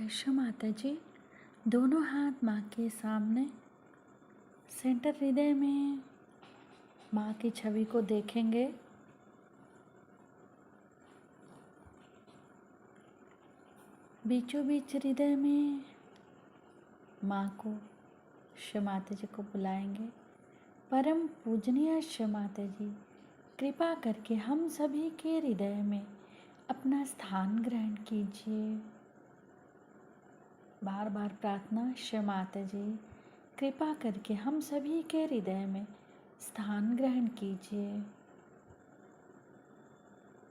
जय माता जी। दोनों हाथ माँ के सामने, सेंटर हृदय में माँ की छवि को देखेंगे। बीचों बीच हृदय में माँ को, शिव माता जी को बुलाएंगे। परम पूजनीय शिव माता जी, कृपा करके हम सभी के हृदय में अपना स्थान ग्रहण कीजिए। बार बार प्रार्थना, शिव माता जी कृपा करके हम सभी के हृदय में स्थान ग्रहण कीजिए।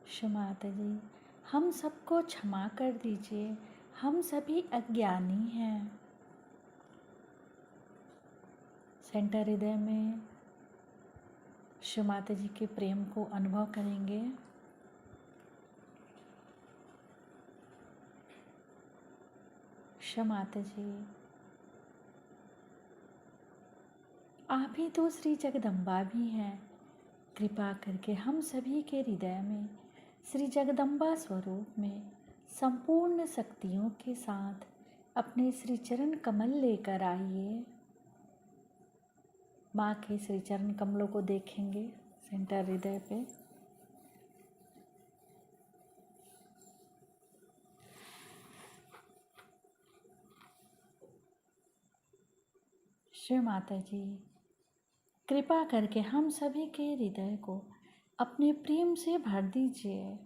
शिव माता जी हम सबको क्षमा कर दीजिए, हम सभी अज्ञानी हैं। सेंटर हृदय में शिव माता जी के प्रेम को अनुभव करेंगे। शिव माता जी आप ही तो श्री जगदम्बा भी हैं। कृपा करके हम सभी के हृदय में श्री जगदम्बा स्वरूप में संपूर्ण शक्तियों के साथ अपने श्री चरण कमल लेकर आइए। माँ के श्री चरण कमलों को देखेंगे सेंटर हृदय पे। शिव माता जी कृपा करके हम सभी के हृदय को अपने प्रेम से भर दीजिए।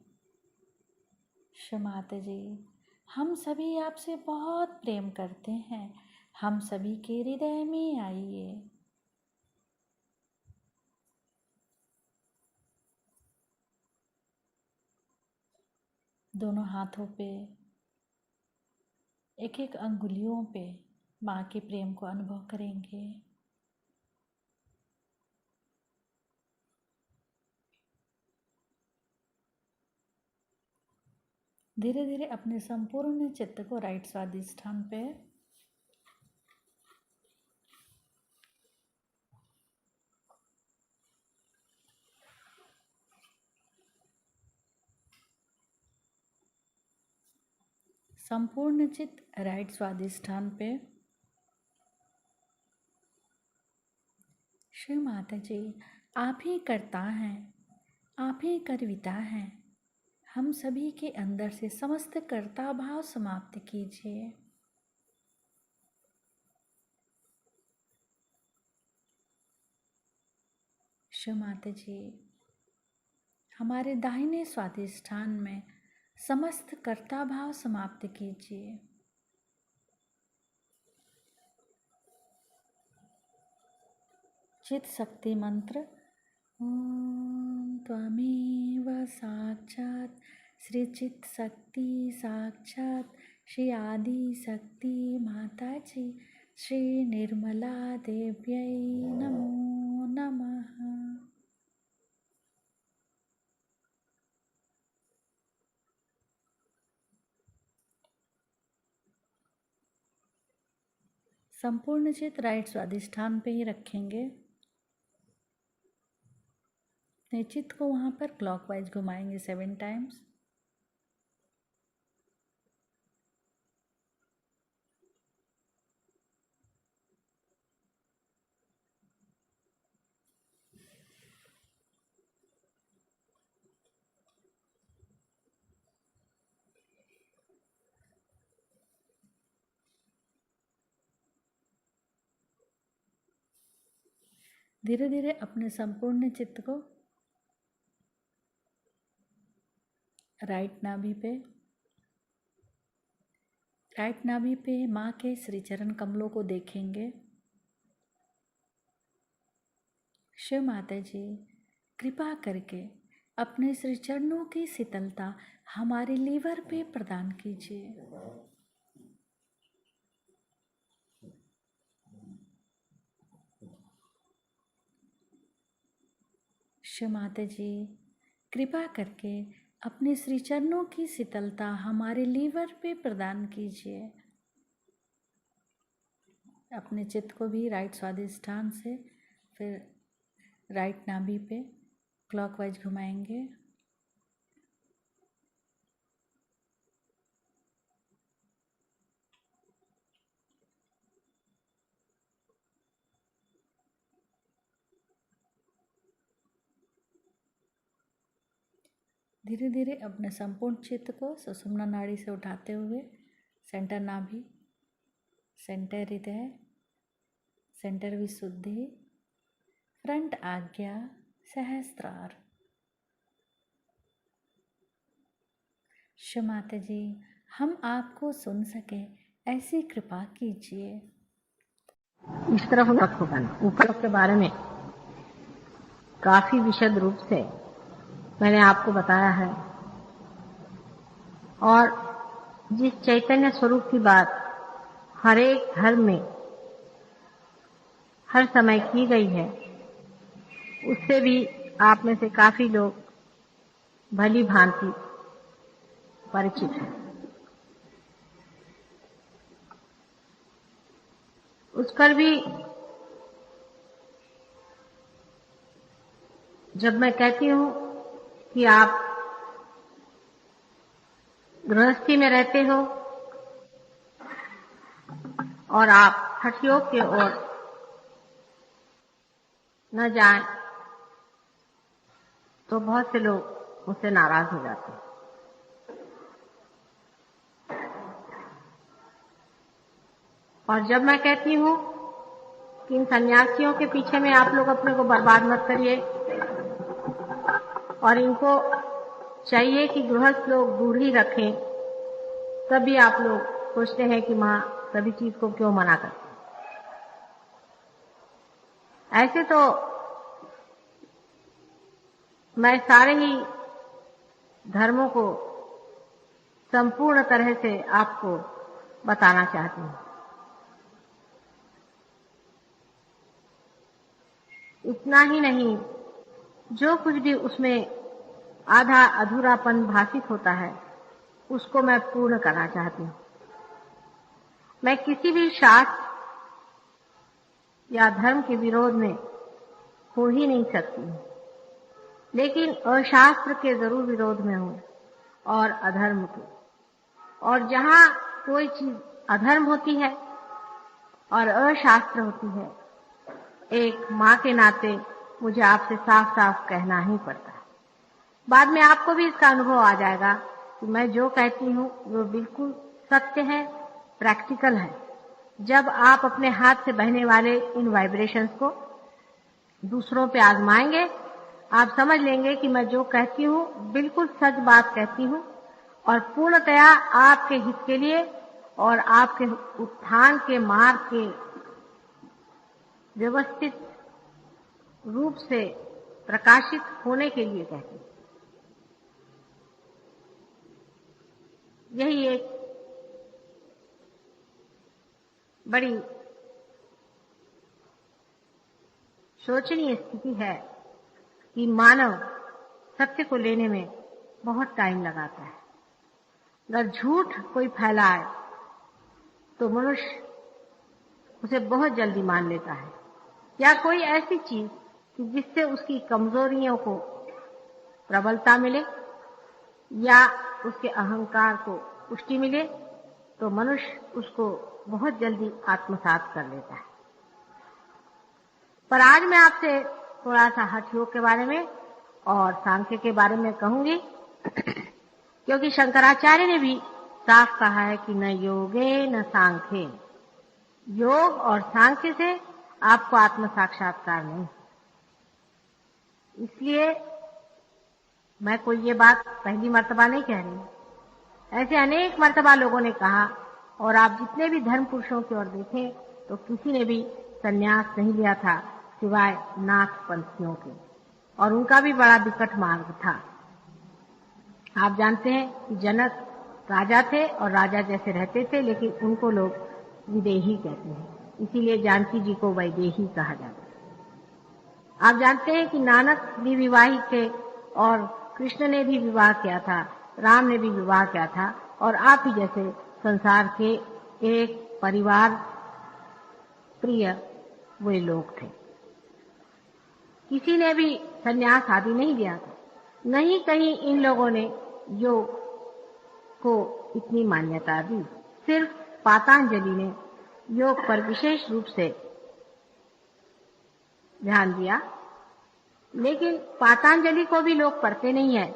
शिव माता जी हम सभी आपसे बहुत प्रेम करते हैं, हम सभी के हृदय में आइए। दोनों हाथों पे, एक एक अंगुलियों पे माँ के प्रेम को अनुभव करेंगे। धीरे धीरे अपने संपूर्ण चित्त को राइट स्वादिष्ठान पे, संपूर्ण चित्त राइट स्वादिष्ठान पे। शिव माता जी आप ही करता हैं, आप ही करविता हैं। हम सभी के अंदर से समस्त कर्ता भाव समाप्त कीजिए। शिव माता जी हमारे दाहिने स्वादिष्ठान में समस्त कर्ता भाव समाप्त कीजिए। चित शक्ति मंत्र ओम त्वमेव साक्षात् श्री चित शक्ति साक्षात् श्री आदि शक्ति माता जी श्री निर्मला देव्यै नमो नमः। संपूर्ण चित राइट स्वादिष्ठान पे ही रखेंगे। चित्त को वहाँ पर क्लॉकवाइज घुमाएंगे 7 टाइम्स। धीरे धीरे अपने संपूर्ण चित्त को राइट नाभि पे माँ के श्री चरण कमलों को देखेंगे। शिव माता जी कृपा करके अपने श्री चरणों की शीतलता हमारे लीवर पे प्रदान कीजिए। शिव माता जी कृपा करके अपने श्री चरणों की शीतलता हमारे लीवर पे प्रदान कीजिए। अपने चित्त को भी राइट स्वादिष्ठान से फिर राइट नाभि पे क्लॉकवाइज घुमाएंगे। धीरे धीरे अपने संपूर्ण चित्त को सुषुम्ना नाड़ी से उठाते हुए सेंटर नाभि, सेंटर हृदय, सेंटर विशुद्धि, फ्रंट आज्ञा, सहस्त्रार। माता जी, हम आपको सुन सके ऐसी कृपा कीजिए। इस तरफ रखो बना। ऊपर के बारे में काफी विशद रूप से मैंने आपको बताया है, और जिस चैतन्य स्वरूप की बात हर एक धर्म में हर समय की गई है, उससे भी आप में से काफी लोग भली भांति परिचित हैं। उस पर भी जब मैं कहती हूं कि आप गृहस्थी में रहते हो और आप हठ योग की ओर न जाएं, तो बहुत से लोग मुझसे नाराज हो जाते हैं। और जब मैं कहती हूं कि इन सन्यासियों के पीछे में आप लोग अपने को बर्बाद मत करिए, और इनको चाहिए कि गृहस्थ लोग दूर ही रखें, तभी आप लोग सोचते हैं कि मां सभी चीज को क्यों मना करती। ऐसे तो मैं सारे ही धर्मों को संपूर्ण तरह से आपको बताना चाहती हूँ। इतना ही नहीं, जो कुछ भी उसमें आधा अधूरापन भाषित होता है, उसको मैं पूर्ण करना चाहती हूँ। मैं किसी भी शास्त्र या धर्म के विरोध में हो ही नहीं सकती हूँ, लेकिन अशास्त्र के जरूर विरोध में हूँ और अधर्म के। और जहाँ कोई चीज अधर्म होती है और अशास्त्र होती है, एक माँ के नाते मुझे आपसे साफ साफ कहना ही पड़ता है। बाद में आपको भी इसका अनुभव आ जाएगा कि मैं जो कहती हूँ वो बिल्कुल सत्य है, प्रैक्टिकल है। जब आप अपने हाथ से बहने वाले इन वाइब्रेशंस को दूसरों पे आजमाएंगे, आप समझ लेंगे कि मैं जो कहती हूँ बिल्कुल सच बात कहती हूँ, और पूर्णतया आपके हित के लिए और आपके उत्थान के मार्ग के व्यवस्थित रूप से प्रकाशित होने के लिए कहती हूँ। यही एक बड़ी शोचनीय स्थिति है कि मानव सत्य को लेने में बहुत टाइम लगाता है। अगर झूठ कोई फैलाए तो मनुष्य उसे बहुत जल्दी मान लेता है, या कोई ऐसी चीज कि जिससे उसकी कमजोरियों को प्रबलता मिले या उसके अहंकार को पुष्टि मिले, तो मनुष्य उसको बहुत जल्दी आत्मसात कर लेता है। पर आज मैं आपसे थोड़ा सा हठ योग के बारे में और सांख्य के बारे में कहूंगी, क्योंकि शंकराचार्य ने भी साफ कहा है कि न योगे न सांख्ये, योग और सांख्य से आपको आत्म साक्षात्कार नहीं। इसलिए मैं कोई ये बात पहली मर्तबा नहीं कह रही, ऐसे अनेक मर्तबा लोगों ने कहा, और आप जितने भी धर्म पुरुषों की ओर देखें तो किसी ने भी संन्यास नहीं लिया था सिवाय नाथ पंथियों के, और उनका भी बड़ा विकट मार्ग था। आप जानते हैं कि जनक राजा थे और राजा जैसे रहते थे, लेकिन उनको लोग विदेही कहते हैं, इसीलिए जानकी जी को वैदेही कहा जाता है। आप जानते हैं कि नानक भी विवाहित थे और कृष्ण ने भी विवाह किया था, राम ने भी विवाह किया था, और आप ही जैसे संसार के एक परिवार प्रिय वे लोग थे। किसी ने भी संन्यास आदि नहीं लिया था, नहीं कहीं इन लोगों ने योग को इतनी मान्यता दी। सिर्फ पातंजलि ने योग पर विशेष रूप से ध्यान दिया, लेकिन पातंजलि को भी लोग पढ़ते नहीं है,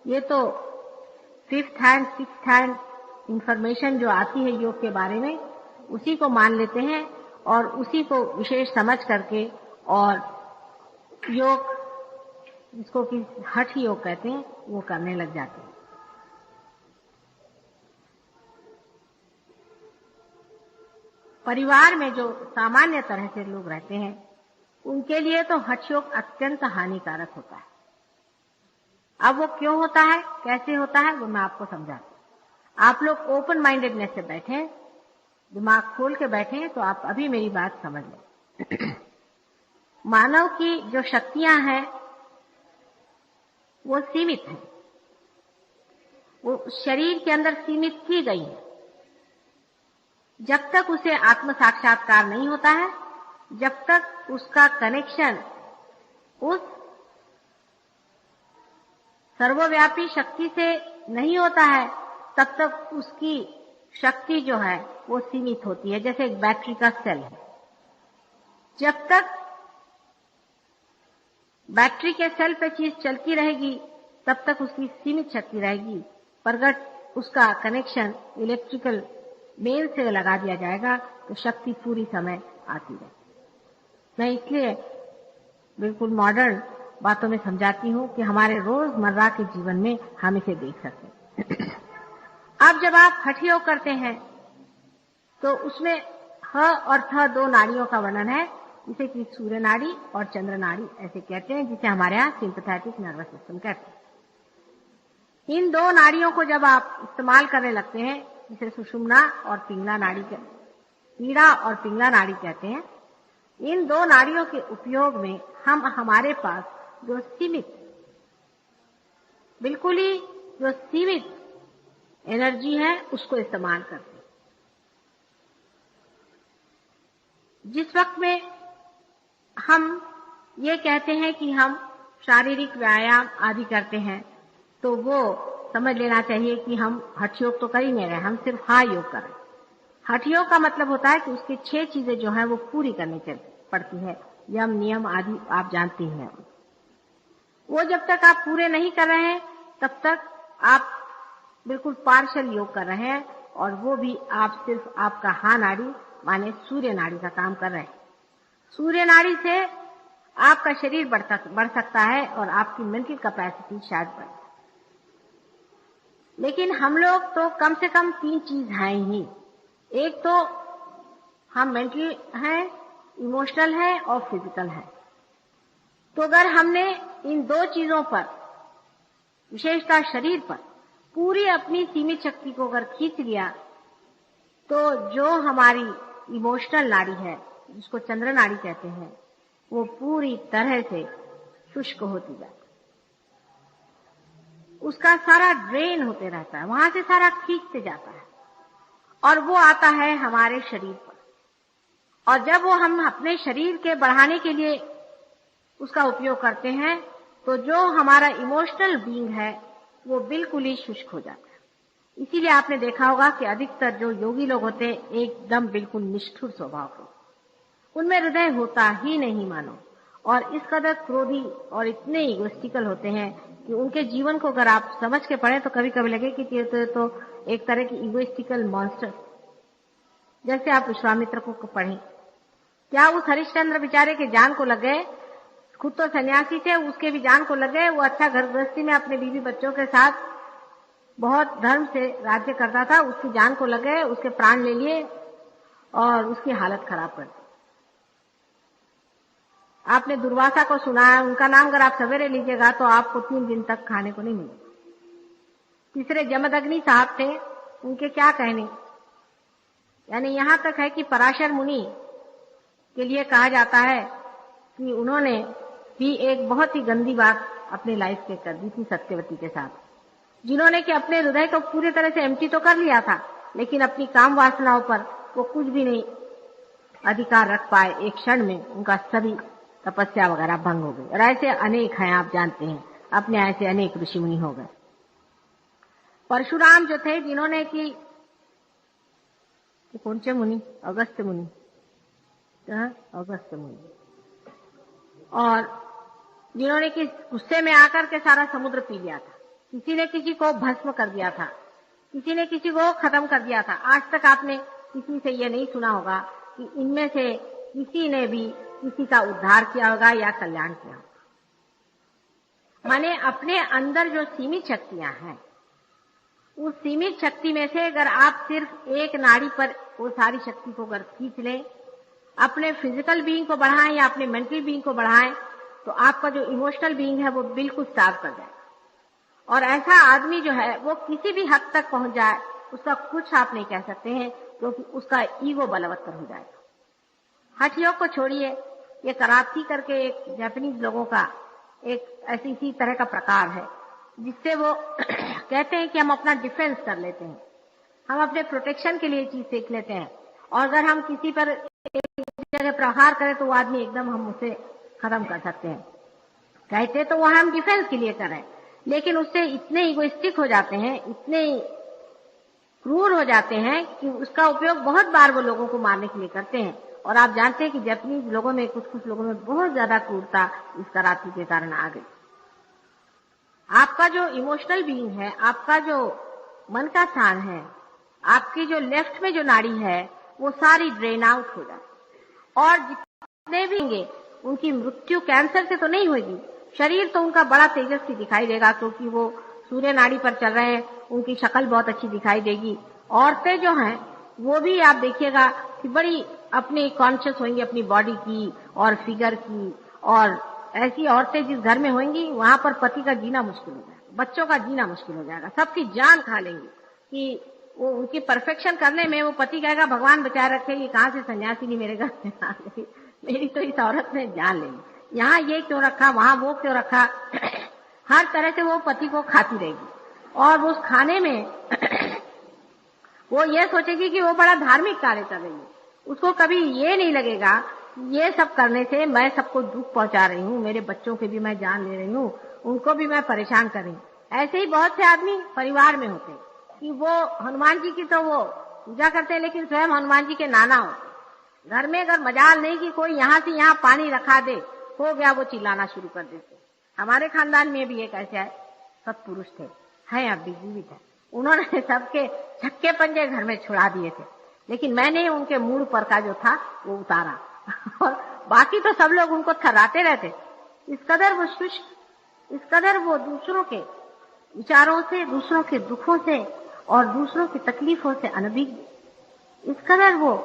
ये तो 5th hand 6th hand information जो आती है योग के बारे में, उसी को मान लेते हैं और उसी को विशेष समझ करके और योग, जिसको कि हठ योग कहते हैं, वो करने लग जाते हैं। परिवार में जो सामान्य तरह से लोग रहते हैं, उनके लिए तो हठ योग अत्यंत हानिकारक होता है। अब वो क्यों होता है, कैसे होता है, वो मैं आपको समझाती हूँ। आप लोग ओपन माइंडेडनेस से बैठे, दिमाग खोल के बैठे, तो आप अभी मेरी बात समझ लें। मानव की जो शक्तियां हैं वो सीमित है, वो शरीर के अंदर सीमित की गई है। जब तक उसे आत्म साक्षात्कार नहीं होता है, जब तक उसका कनेक्शन उस सर्वव्यापी शक्ति से नहीं होता है, तब तक उसकी शक्ति जो है वो सीमित होती है। जैसे एक बैटरी का सेल है, जब तक बैटरी के सेल पे चीज चलती रहेगी तब तक उसकी सीमित शक्ति रहेगी। पर अगर उसका कनेक्शन इलेक्ट्रिकल मेन से लगा दिया जाएगा तो शक्ति पूरी समय आती है। मैं इसलिए बिल्कुल मॉडर्न बातों में समझाती हूँ कि हमारे रोजमर्रा के जीवन में हम इसे देख सकते हैं। अब जब आप हठ योग करते हैं तो उसमें ह और थ दो नाड़ियों का वर्णन है, जिसे कि सूर्य नाड़ी और चंद्र नाड़ी ऐसे कहते हैं, जिसे हमारे यहाँ सिंपैथेटिक नर्वस सिस्टम कहते हैं। इन दो नाड़ियों को जब आप इस्तेमाल करने लगते हैं, जिसे सुषुम्ना और पिंगला नाड़ी पीड़ा और पिंगला नाड़ी कहते हैं, इन दो नाड़ियों के उपयोग में हम हमारे पास जो सीमित, बिल्कुल ही जो सीमित एनर्जी है उसको इस्तेमाल करते हैं। जिस वक्त में हम ये कहते हैं कि हम शारीरिक व्यायाम आदि करते हैं, तो वो समझ लेना चाहिए कि हम हठ योग तो कर ही नहीं रहे, हम सिर्फ हा योग कर रहे हैं। हठ योग का मतलब होता है कि उसकी 6 चीजें जो है वो पूरी करनी पड़ती है। यम नियम आदि आप जानते हैं। वो जब तक आप पूरे नहीं कर रहे हैं तब तक आप बिल्कुल पार्शियल योग कर रहे हैं, और वो भी आप सिर्फ आपका हा नाड़ी माने सूर्य नाड़ी का काम कर रहे हैं। सूर्य नाड़ी से आपका शरीर बढ़ सकता है और आपकी मेंटल कैपेसिटी शायद बढ़े, लेकिन हम लोग तो कम से कम 3 चीज हैं ही। एक तो हम मेंटल हैं, इमोशनल है और फिजिकल है। तो अगर हमने इन 2 चीजों पर, विशेषतः शरीर पर, पूरी अपनी सीमित शक्ति को अगर खींच लिया, तो जो हमारी इमोशनल नाड़ी है, जिसको चंद्र नाड़ी कहते हैं, वो पूरी तरह से शुष्क होती जाती, उसका सारा ड्रेन होते रहता है, वहां से सारा खींचते जाता है और वो आता है हमारे शरीर पर। और जब वो हम अपने शरीर के बढ़ाने के लिए उसका उपयोग करते हैं, तो जो हमारा इमोशनल बीइंग है वो बिल्कुल ही शुष्क हो जाता है। इसीलिए आपने देखा होगा कि अधिकतर जो योगी लोग होते हैं एकदम बिल्कुल निष्ठुर स्वभाव के, उनमें हृदय होता ही नहीं मानो, और इस कदर क्रोधी और इतने इगोइस्टिकल होते हैं कि उनके जीवन को अगर आप समझ के पढ़ें तो कभी कभी लगे कि ये तो एक तरह की इगोइस्टिकल मॉन्स्टर। जैसे आप विश्वामित्र को पढ़ें, क्या उस हरिश्चंद्र बेचारे के जान को लग गए, खुद तो सन्यासी थे, उसके भी जान को लग गए। वो अच्छा घर गृहस्थी में अपने बीवी बच्चों के साथ बहुत धर्म से राज्य करता था, उसकी जान को लग गए, उसके प्राण ले लिए और उसकी हालत खराब कर दी। आपने दुर्वासा को सुना है, उनका नाम अगर आप सवेरे लीजिएगा तो आपको 3 दिन तक खाने को नहीं मिलेगा। तीसरे जमदग्नि साहब थे, उनके क्या कहने, यानी यहां तक है कि पराशर मुनि के लिए कहा जाता है कि उन्होंने भी एक बहुत ही गंदी बात अपने लाइफ में कर दी थी सत्यवती के साथ, जिन्होंने कि अपने हृदय को पूरी तरह से एम्प्टी तो कर लिया था, लेकिन अपनी काम वासनाओं पर वो कुछ भी नहीं अधिकार रख पाए। एक क्षण में उनका सभी तपस्या वगैरह भंग हो गई। और ऐसे अनेक हैं, आप जानते हैं, अपने ऐसे अनेक ऋषि मुनि हो गए। परशुराम जो थे, जिन्होंने कि कौन से मुनि, अगस्त मुनि, अगस्त मुनि, और जिन्होंने कि गुस्से में आकर के सारा समुद्र पी लिया था, किसी ने किसी को भस्म कर दिया था, किसी ने किसी को खत्म कर दिया था। आज तक आपने किसी से ये नहीं सुना होगा कि इनमें से किसी ने भी किसी का उद्धार किया होगा या कल्याण किया होगा। माने अपने अंदर जो सीमित शक्तियां हैं, उस सीमित शक्ति में से अगर आप सिर्फ एक नाड़ी पर वो सारी शक्ति को अगर खींच लें, अपने फिजिकल बीइंग को बढ़ाएं या अपने मेंटल बीइंग को बढ़ाएं, तो आपका जो इमोशनल बीइंग है वो बिल्कुल साफ कर जाएगा। और ऐसा आदमी जो है वो किसी भी हद तक पहुंच जाए, उसका कुछ आप नहीं कह सकते हैं, क्योंकि उसका ईगो बलवत्तर हो जाएगा। हठ योग को छोड़िए, ये कराती करके एक जापानीज लोगों का एक ऐसी इसी तरह का प्रकार है, जिससे वो कहते हैं कि हम अपना डिफेंस कर लेते हैं, हम अपने प्रोटेक्शन के लिए चीज सीख लेते हैं, और अगर हम किसी पर एक जगह प्रहार करें तो वो आदमी एकदम हम उसे खत्म कर सकते हैं। कहते तो वो हम डिफेंस के लिए कर रहे हैं, लेकिन उससे इतने इगोइस्टिक हो जाते हैं, इतने क्रूर हो जाते हैं कि उसका उपयोग बहुत बार वो लोगों को मारने के लिए करते हैं। और आप जानते हैं कि जापानीज लोगों में कुछ लोगों में बहुत ज्यादा क्रूरता इस कराती के कारण आ गई। आपका जो इमोशनल बीइंग है, आपका जो मन का स्थान है, आपकी जो लेफ्ट में जो नाड़ी है, वो सारी ड्रेन आउट हो जाती। और जितने भी होंगे उनकी मृत्यु कैंसर से तो नहीं होगी, शरीर तो उनका बड़ा तेजस्वी दिखाई देगा, क्योंकि वो सूर्य नाड़ी पर चल रहे हैं, उनकी शक्ल बहुत अच्छी दिखाई देगी। औरतें जो हैं वो भी आप देखिएगा कि बड़ी अपनी कॉन्शियस होंगी अपनी बॉडी की और फिगर की, और ऐसी औरतें जिस घर में होंगी वहां पर पति का जीना मुश्किल हो जाएगा, बच्चों का जीना मुश्किल हो जाएगा, सबकी जान खा लेंगी कि वो उनकी परफेक्शन करने में वो पति कहेगा भगवान बचाए रखे, ये कहां से सन्यासी नहीं मेरे घर में आ गई, मेरी तो इस औरत ने जान ली, यहाँ ये क्यों रखा, वहां वो क्यों रखा। हर तरह से वो पति को खाती रहेगी, और वो उस खाने में वो ये सोचेगी कि वो बड़ा धार्मिक कार्य कर रही है। उसको कभी ये नहीं लगेगा ये सब करने से मैं सबको दुख पहुंचा रही हूँ, मेरे बच्चों की भी मैं जान ले रही हूँ, उनको भी मैं परेशान कर रही हूँ। ऐसे ही बहुत से आदमी परिवार में होते हैं कि वो हनुमान जी की तो वो पूजा करते हैं, लेकिन स्वयं हनुमान जी के नाना होते। घर में अगर मजाल नहीं कि कोई यहाँ से यहाँ पानी रखा दे, हो गया वो चिल्लाना शुरू कर देते। हमारे खानदान में भी एक ऐसे सत्पुरुष थे, हैं अब भी जीवित है, उन्होंने सबके छक्के पंजे घर में छुड़ा दिए थे, लेकिन मैंने उनके मूड पर का जो था वो उतारा और बाकी तो सब लोग उनको थर्राते रहते। इस कदर वो शुष्क, इस कदर वो दूसरों के विचारों से, दूसरों के दुखों से और दूसरों की तकलीफों से अनभिज्ञ, इस कदर वो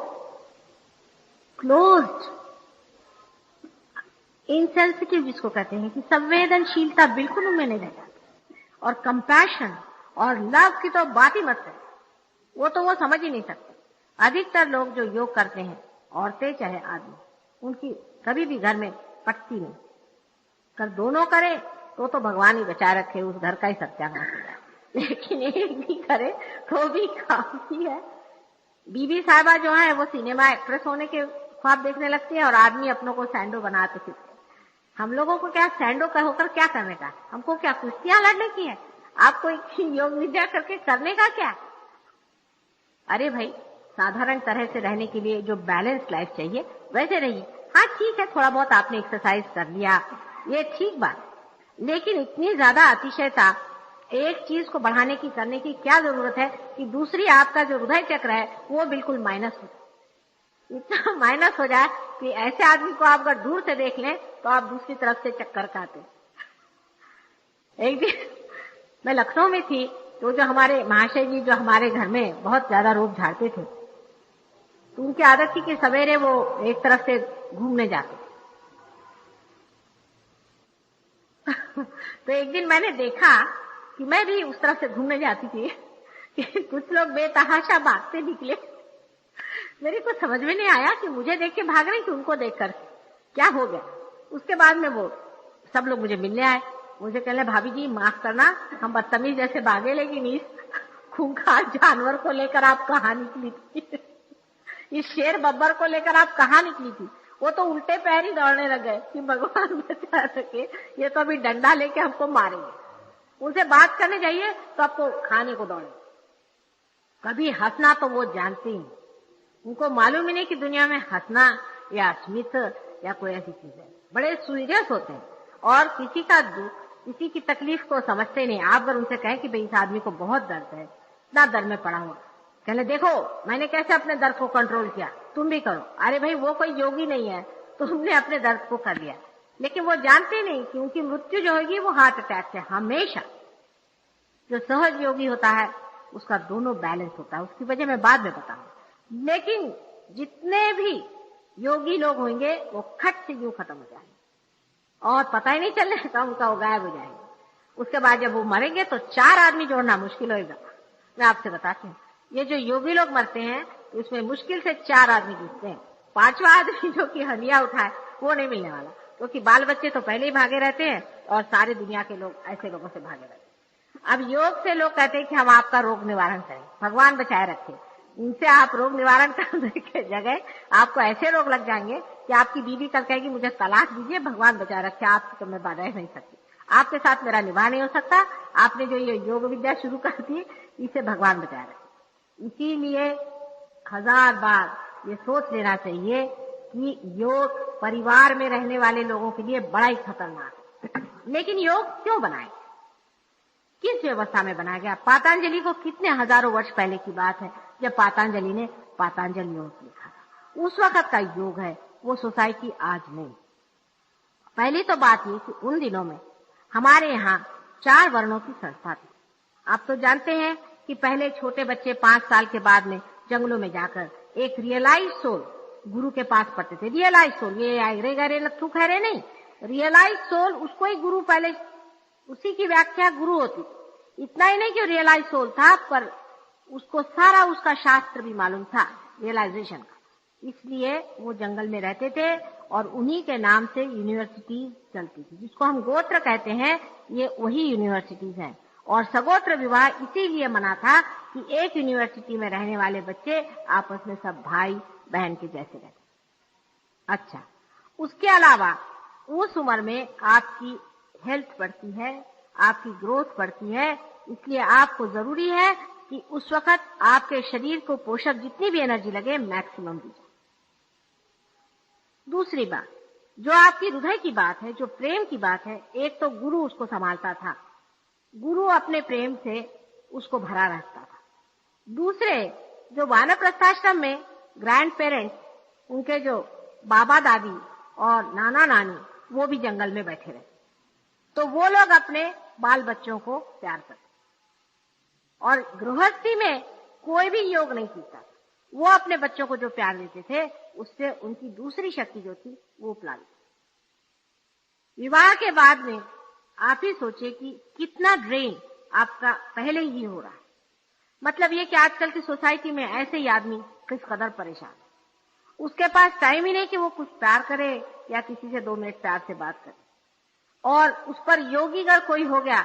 क्लोज्ड, इनसेंसिटिव जिसको कहते हैं कि संवेदनशीलता बिल्कुल उनमें नहीं रह जाती। और कंपैशन और लव की तो बात ही मत है, वो तो वो समझ ही नहीं सकते। अधिकतर लोग जो योग करते हैं, औरतें चाहे आदमी, उनकी कभी भी घर में पटती नहीं। कर दोनों करे तो भगवान ही बचा रखे, उस घर का ही सत्यानाश हो जाए, लेकिन एक भी करे तो भी काफी है। बीबी साहिबा जो है वो सिनेमा एक्ट्रेस होने के ख्वाब देखने लगती है और आदमी अपनों को सैंडो बनाते फिरते। हम लोगों को क्या सैंडो होकर क्या करने का, हमको क्या कुश्तियां लड़ने की है, आपको योग विद्या करके करने का क्या। अरे भाई, साधारण तरह से रहने के लिए जो बैलेंस लाइफ चाहिए वैसे रहिए। हाँ ठीक है, थोड़ा बहुत आपने एक्सरसाइज कर लिया, ये ठीक बात, लेकिन इतनी ज्यादा अतिशयता एक चीज को बढ़ाने की करने की क्या जरूरत है कि दूसरी आपका जो हृदय चक्र है वो बिल्कुल माइनस हो जाए, इतना माइनस हो जाए कि ऐसे आदमी को आप अगर दूर से देख लें तो आप दूसरी तरफ से चक्कर खाते। एक दिन मैं लखनऊ में थी, तो जो हमारे महाशय जी जो हमारे घर में बहुत ज्यादा रोब झाड़ते थे, तो उनकी आदत थी कि सवेरे वो एक तरफ से घूमने जाते। तो एक दिन मैंने देखा कि मैं भी उस तरफ से घूमने जाती थी कि कुछ लोग बेतहाशा भागते निकले। मेरे को समझ में नहीं आया कि मुझे देख के भाग रहे कि उनको देखकर क्या हो गया। उसके बाद में वो सब लोग मुझे मिलने आए, मुझे कहले भाभी जी माफ करना, हम बदतमीज जैसे भागे, लेकिन इस खूंखार जानवर को लेकर आप कहाँ निकली थी, इस शेर बब्बर को लेकर आप कहाँ निकली थी। वो तो उल्टे पैर ही दौड़ने लगे कि भगवान बचा सके, ये तो अभी डंडा लेके हमको मारेंगे। उनसे बात करने जाइए तो आपको खाने को दौड़े। कभी हंसना तो वो जानते ही, उनको मालूम ही नहीं कि दुनिया में हंसना या स्मित या कोई ऐसी चीज है। बड़े सीरियस होते हैं और किसी का दुख किसी की तकलीफ को समझते नहीं। आप अगर उनसे कहें कि भाई इस आदमी को बहुत दर्द है, इतना दर्द में पड़ा हुआ, कहले देखो मैंने कैसे अपने दर्द को कंट्रोल किया, तुम भी करो। अरे भाई वो कोई योगी नहीं है, तुमने अपने दर्द को कर लिया। लेकिन वो जानते नहीं कि उनकी मृत्यु जो होगी वो हार्ट अटैक से। हमेशा जो सहज योगी होता है उसका दोनों बैलेंस होता है, उसकी वजह मैं बाद में बताऊंगा। लेकिन जितने भी योगी लोग होंगे वो खट से यूं खत्म हो जाएंगे और पता ही नहीं चलने का उनका, वो गायब हो जाएंगे। उसके बाद जब वो मरेंगे तो 4 आदमी जोड़ना मुश्किल होगा। मैं आपसे बताती हूँ, ये जो योगी लोग मरते हैं इसमें मुश्किल से 4 आदमी जीतते हैं। 5वां आदमी जो कि हलिया उठाए वो नहीं मिलने वाला, क्योंकि बाल बच्चे तो पहले ही भागे रहते हैं और सारी दुनिया के लोग ऐसे लोगों से भागे रहते हैं। अब योग से लोग कहते हैं कि हम आपका रोग निवारण करें, भगवान बचाए रखे। इनसे आप रोग निवारण करने के जगह आपको ऐसे रोग लग जाएंगे कि आपकी बीवी कल कहेगी मुझे तलाक दीजिए, भगवान बचाए रखे, आपको तो मैं बाधा नहीं सकती, आपके साथ मेरा निवाह नहीं हो सकता। आपने जो ये योग विद्या शुरू कर दी इसे भगवान बचाए रखे। इसीलिए 1000 बार ये सोच लेना चाहिए कि योग परिवार में रहने वाले लोगों के लिए बड़ा ही खतरनाक है। लेकिन योग क्यों बनाए, किस व्यवस्था में बनाया गया? पातंजलि को कितने हजारों वर्ष पहले की बात है जब पातंजलि ने पातंजलि योग लिखा था। उस वक्त का योग है, वो सोसाइटी आज नहीं। पहली तो बात ये कि उन दिनों में हमारे यहाँ 4 वर्णों की संस्था थी। आप तो जानते हैं कि पहले छोटे बच्चे 5 साल के बाद में जंगलों में जाकर एक रियलाइज सोल गुरु के पास पढ़ते थे। रियलाइज सोल, ये आयरे गरे नथु खैरे नहीं, रियलाइज सोल उसको ही गुरु, पहले उसी की व्याख्या गुरु होती। इतना ही नहीं कि रियलाइज सोल था, पर उसको सारा उसका शास्त्र भी मालूम था रियलाइजेशन का। इसलिए वो जंगल में रहते थे और उन्हीं के नाम से यूनिवर्सिटी चलती थी, जिसको हम गोत्र कहते हैं। ये वही यूनिवर्सिटीज हैं। और सगोत्र विवाह इसीलिए मना था कि एक यूनिवर्सिटी में रहने वाले बच्चे आपस में सब भाई बहन के जैसे रहते। अच्छा, उसके अलावा उस उम्र में आपकी हेल्थ बढ़ती है, आपकी ग्रोथ बढ़ती है, इसलिए आपको जरूरी है कि उस वक्त आपके शरीर को पोषक जितनी भी एनर्जी लगे मैक्सिमम दीजिए। दूसरी बात, जो आपकी हृदय की बात है, जो प्रेम की बात है, एक तो गुरु उसको संभालता था, गुरु अपने प्रेम से उसको भरा रहता था। दूसरे, जो वानप्रस्थाश्रम में ग्रैंड पेरेंट्स, उनके जो बाबा दादी और नाना नानी, वो भी जंगल में बैठे रहे, तो वो लोग अपने बाल बच्चों को प्यार करते। और गृहस्थी में कोई भी योग नहीं सीखता, वो अपने बच्चों को जो प्यार देते थे उससे उनकी दूसरी शक्ति जो थी वो उपला ली। विवाह के बाद में आप ही सोचिए कि कितना ड्रेन आपका पहले ही हो रहा है। मतलब ये कि आजकल की सोसाइटी में ऐसे ही आदमी किस कदर परेशान है, उसके पास टाइम ही नहीं कि वो कुछ प्यार करे या किसी से 2 मिनट प्यार से बात करे। और उस पर योगी अगर कोई हो गया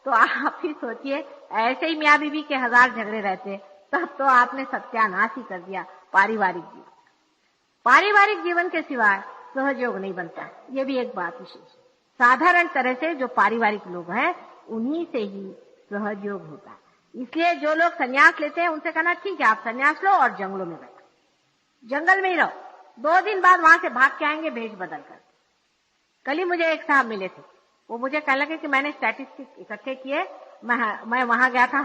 तो आप ही सोचिए, ऐसे ही मियाँ बीवी के 1000 झगड़े रहते, तब तो आपने सत्यानाश ही कर दिया पारिवारिक जीवन। पारिवारिक जीवन के सिवाय सहयोग नहीं बनता, ये भी एक बात विशेष। साधारण तरह से जो पारिवारिक लोग हैं उन्हीं से ही सहयोग होता है। इसलिए जो लोग संन्यास लेते हैं उनसे कहना ठीक है आप संन्यास लो और जंगलों में बैठो, जंगल में ही रहो, 2 दिन बाद वहां से भाग के आएंगे भेष बदल कर। कल ही मुझे एक साहब मिले थे, वो मुझे कहने लगे कि मैंने स्टैटिस्टिक इकट्ठे किए, मैं वहां गया था,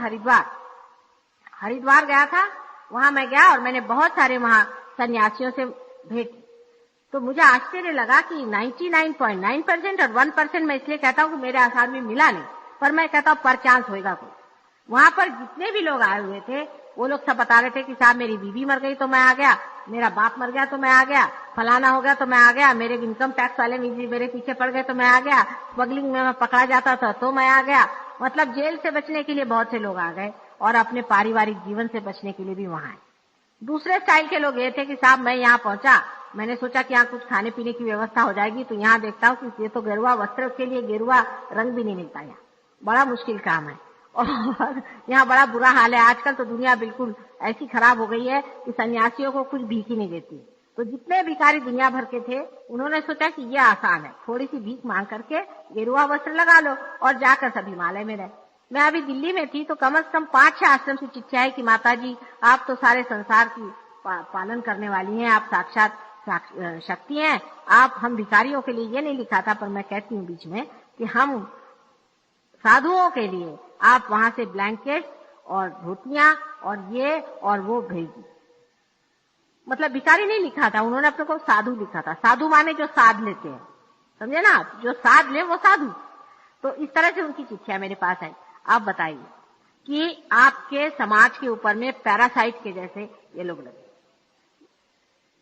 हरिद्वार गया था, वहां मैं गया और मैंने बहुत सारे वहां सन्यासियों से भेंट। तो मुझे आश्चर्य लगा कि 99.9% और 1% मैं इसलिए कहता हूँ कि मेरे आसार में मिला नहीं, पर मैं कहता हूँ पर चांस होएगा कोई। वहां पर जितने भी लोग आए हुए थे वो लोग सब बता रहे थे कि साहब मेरी बीवी मर गई तो मैं आ गया, मेरा बाप मर गया तो मैं आ गया, फलाना हो गया तो मैं आ गया, मेरे इनकम टैक्स वाले मेरे पीछे पड़ गए तो मैं आ गया, स्मगलिंग में मैं पकड़ा जाता था तो मैं आ गया। मतलब जेल से बचने के लिए बहुत से लोग आ गए और अपने पारिवारिक जीवन से बचने के लिए भी वहां आए। दूसरे स्टाइल के लोग ये थे कि साहब मैं यहाँ पहुंचा, मैंने सोचा कि यहाँ कुछ खाने पीने की व्यवस्था हो जाएगी, तो यहाँ देखता हूँ कि ये तो गेरुआ वस्त्र के लिए गेरुआ रंग भी नहीं मिलता, यहाँ बड़ा मुश्किल काम है और यहाँ बड़ा बुरा हाल है। आजकल तो दुनिया बिल्कुल ऐसी खराब हो गई है कि सन्यासियों को कुछ भीख ही नहीं देती। तो जितने भिखारी दुनिया भर के थे उन्होंने सोचा कि ये आसान है, थोड़ी सी भीख मांग करके गेरुआ वस्त्र लगा लो और जाकर सब हिमालय में रहे। मैं अभी दिल्ली में थी तो कम से कम 5-6 आश्रम की चिट्ठी आई कि माता जी आप तो सारे संसार की पालन करने वाली हैं, आप साक्षात शक्ति हैं, आप हम भिखारियों के लिए ये नहीं लिखा था, पर मैं कहती हूँ बीच में कि हम साधुओं के लिए आप वहां से ब्लैंकेट और धोतियां और ये और वो भेज दी। मतलब भिखारी नहीं लिखा था, उन्होंने अपने को साधु लिखा था। साधु माने जो साध लेते हैं, समझे ना आप, जो साध ले वो साधु। तो इस तरह से उनकी चिट्ठियां मेरे पास आई। आप बताइए कि आपके समाज के ऊपर में पैरासाइट के जैसे ये लोग लगे,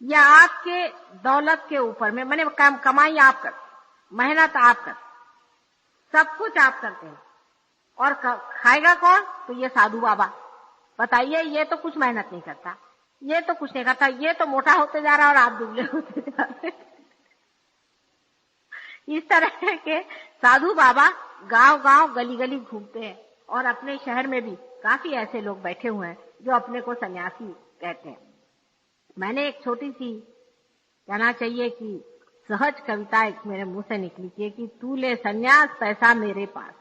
या आपके दौलत के ऊपर में, मैंने कमाई आप कर, मेहनत आप कर, सब कुछ आप करते हैं, और खाएगा कौन? तो ये साधु बाबा। बताइए, ये तो कुछ मेहनत नहीं करता, ये तो कुछ नहीं करता, ये तो मोटा होते जा रहा है और आप दुबले होते जा रहे। इस तरह के साधु बाबा गांव गांव गली गली घूमते हैं, और अपने शहर में भी काफी ऐसे लोग बैठे हुए हैं जो अपने को सन्यासी कहते हैं। मैंने एक छोटी सी, कहना चाहिए कि सहज कविता एक मेरे मुंह से निकली थी कि तू ले सन्यास पैसा मेरे पास।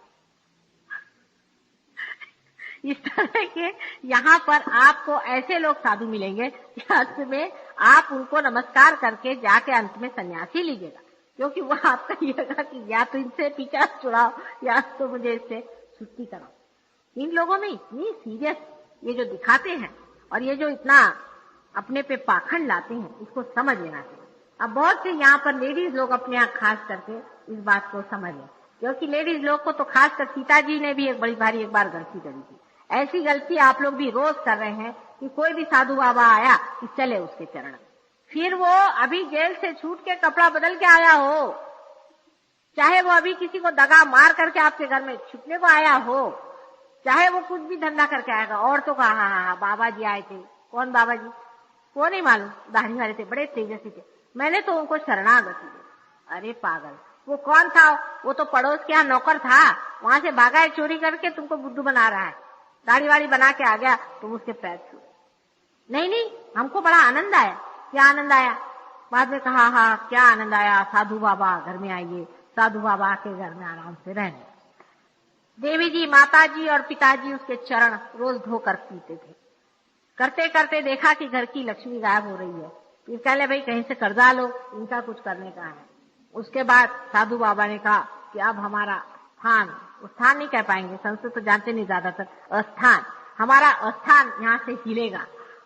इस तरह के यहाँ पर आपको ऐसे लोग साधु मिलेंगे कि अंत में आप उनको नमस्कार करके जाके अंत में सन्यासी लीजिएगा, क्योंकि वो आप कहिएगा कि या तो इनसे पीछा छुड़ाओ या तो मुझे इससे छुट्टी कराओ। इन लोगों में इतनी सीरियस ये जो दिखाते हैं और ये जो इतना अपने पे पाखंड लाते हैं, इसको समझ लेना चाहिए। अब बहुत से यहाँ पर लेडीज लोग अपने यहाँ खास करके इस बात को समझ लें, क्योंकि लेडीज लोग को तो खास कर सीता जी ने भी एक बड़ी भारी एक बार गलती करी थी। ऐसी गलती आप लोग भी रोज कर रहे हैं कि कोई भी साधु बाबा आया कि चले उसके चरण, फिर वो अभी जेल से छूट के कपड़ा बदल के आया हो, चाहे वो अभी किसी को दगा मार करके आपके घर में छुपने को आया हो, चाहे वो कुछ भी धंधा करके आएगा। और तो कहा हाँ बाबा जी आए थे। कौन बाबा जी? वो नहीं मालूम, दाढ़ी वाले थे, बड़े तेजस्वी थे, मैंने तो उनको शरणागति दी। अरे पागल, वो कौन था? वो तो पड़ोस के यहाँ नौकर था, वहां से भागा है चोरी करके, तुमको बुद्धू बना रहा है, दाढ़ी वाड़ी बना के आ गया, तुम उसके पैर छू। नहीं, हमको बड़ा आनंद आया। क्या आनंद आया? बाद में कहा हाँ क्या आनंद आया, साधु बाबा घर में आइए, साधु बाबा के घर में आराम से रहने। देवी जी, माता जी और पिताजी उसके चरण रोज धोकर पीते थे। करते करते देखा कि घर की लक्ष्मी गायब हो रही है, फिर कहले भाई कहीं से कर्जा लो, इनका कुछ करने का है। उसके बाद साधु बाबा ने कहा कि अब हमारा स्थान, स्थान नहीं कह पाएंगे, संस्कृत तो जानते नहीं ज्यादातर, स्थान, हमारा स्थान यहाँ से हिलेगा।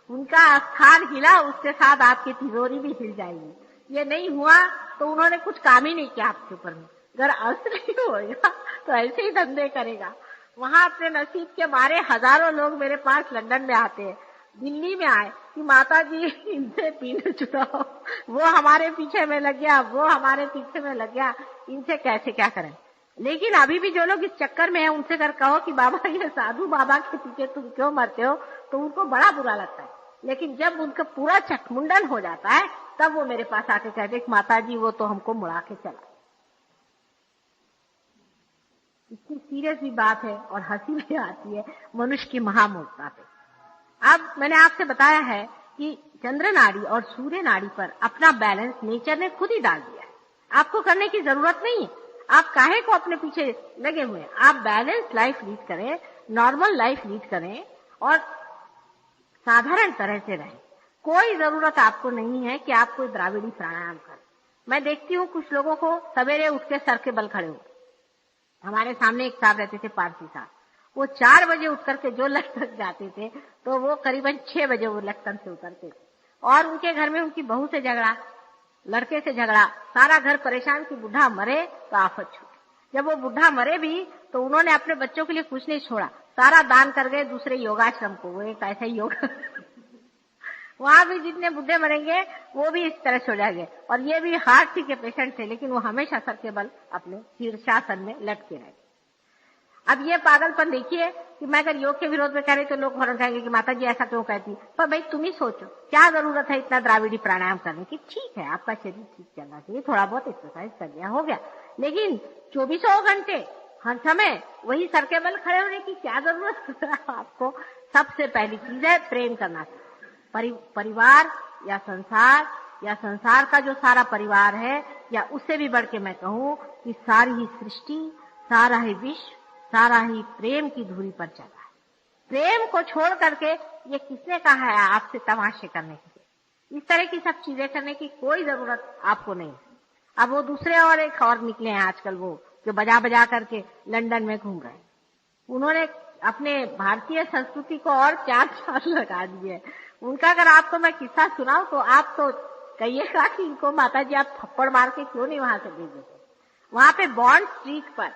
उनका स्थान हिला, उसके साथ आपकी तिजोरी भी हिल जाएगी। ये नहीं हुआ तो उन्होंने कुछ काम ही नहीं किया आपके ऊपर में। अगर अर्थ नहीं होगा तो ऐसे ही धंधे करेगा। वहां अपने नसीब के मारे हजारों लोग मेरे पास लंदन में आते हैं, दिल्ली में आए कि माता जी इनसे पीने छुड़ाओ, वो हमारे पीछे में लग गया, वो हमारे पीछे में लग गया, इनसे कैसे क्या करें। लेकिन अभी भी जो लोग इस चक्कर में हैं उनसे अगर कहो कि बाबा ये साधु बाबा के पीछे तुम क्यों मरते हो, तो उनको बड़ा बुरा लगता है। लेकिन जब उनका पूरा चकमुंडन हो जाता है तब वो मेरे पास आके कहते कि माता जी वो तो हमको मुड़ा के चला। इतनी सीरियस भी बात है और हंसी भी आती है मनुष्य की महामूर्खता पे। अब मैंने आपसे बताया है कि चंद्र नाड़ी और सूर्य नाड़ी पर अपना बैलेंस नेचर ने खुद ही डाल दिया है, आपको करने की जरूरत नहीं है। आप काहे को अपने पीछे लगे हुए हैं? आप बैलेंस लाइफ लीड करें, नॉर्मल लाइफ लीड करें और साधारण तरह से रहें। कोई जरूरत आपको नहीं है कि आप कोई द्राविड़ी प्राणायाम करें। मैं देखती हूँ कुछ लोगों को सवेरे उठ के सर के बल खड़े हो। हमारे सामने एक साहब रहते थे, पारसी साहब, वो 4 बजे उठ करके जो लटकन जाते थे तो वो करीबन 6 बजे वो लटकन से उतरते थे। और उनके घर में उनकी बहू से झगड़ा, लड़के से झगड़ा, सारा घर परेशान कि बुढ़ा मरे तो आफत छूटे। जब वो बुढ़ा मरे भी तो उन्होंने अपने बच्चों के लिए कुछ नहीं छोड़ा, सारा दान कर गए दूसरे योगाश्रम को। वो एक ऐसा ही योग वहां भी जितने बुढ़े मरेंगे वो भी इस तरह से हो जाएंगे। और ये भी हार्ट के पेशेंट थे, लेकिन वो हमेशा सर के बल अपने शीर्षासन में लटके रहे। अब ये पागलपन देखिए कि मैं अगर योग के विरोध में कह रही तो लोग फौरन कहेंगे कि माता जी ऐसा क्यों कहती। पर भाई तुम ही सोचो, क्या जरूरत है इतना द्राविड़ी प्राणायाम करने की? ठीक है, आपका शरीर ठीक चलना चाहिए, थोड़ा बहुत एक्सरसाइज कर लिया हो गया, लेकिन 24 घंटे हर समय वही सर के बल खड़े होने की क्या जरूरत है आपको? सबसे पहली चीज है प्रेम करना चाहिए। परिवार या संसार का जो सारा परिवार है, या उससे भी बढ़ के मैं कहूँ कि सारी ही सृष्टि, सारा ही विश्व, सारा ही प्रेम की धुरी पर चला है। प्रेम को छोड़ करके ये किसने कहा है आपसे तमाशे करने के? इस तरह की सब चीजें करने की कोई जरूरत आपको नहीं है। अब वो दूसरे और एक और निकले हैं आजकल, वो जो बजा बजा करके लंदन में घूम रहे हैं। उन्होंने अपने भारतीय संस्कृति को और 4 साल लगा दिए। उनका अगर आपको मैं किस्सा सुनाऊं तो आप तो कहिएगा कि इनको माताजी आप थप्पड़ मार के क्यों नहीं वहां से भेज देते। वहां पे बॉन्ड स्ट्रीट पर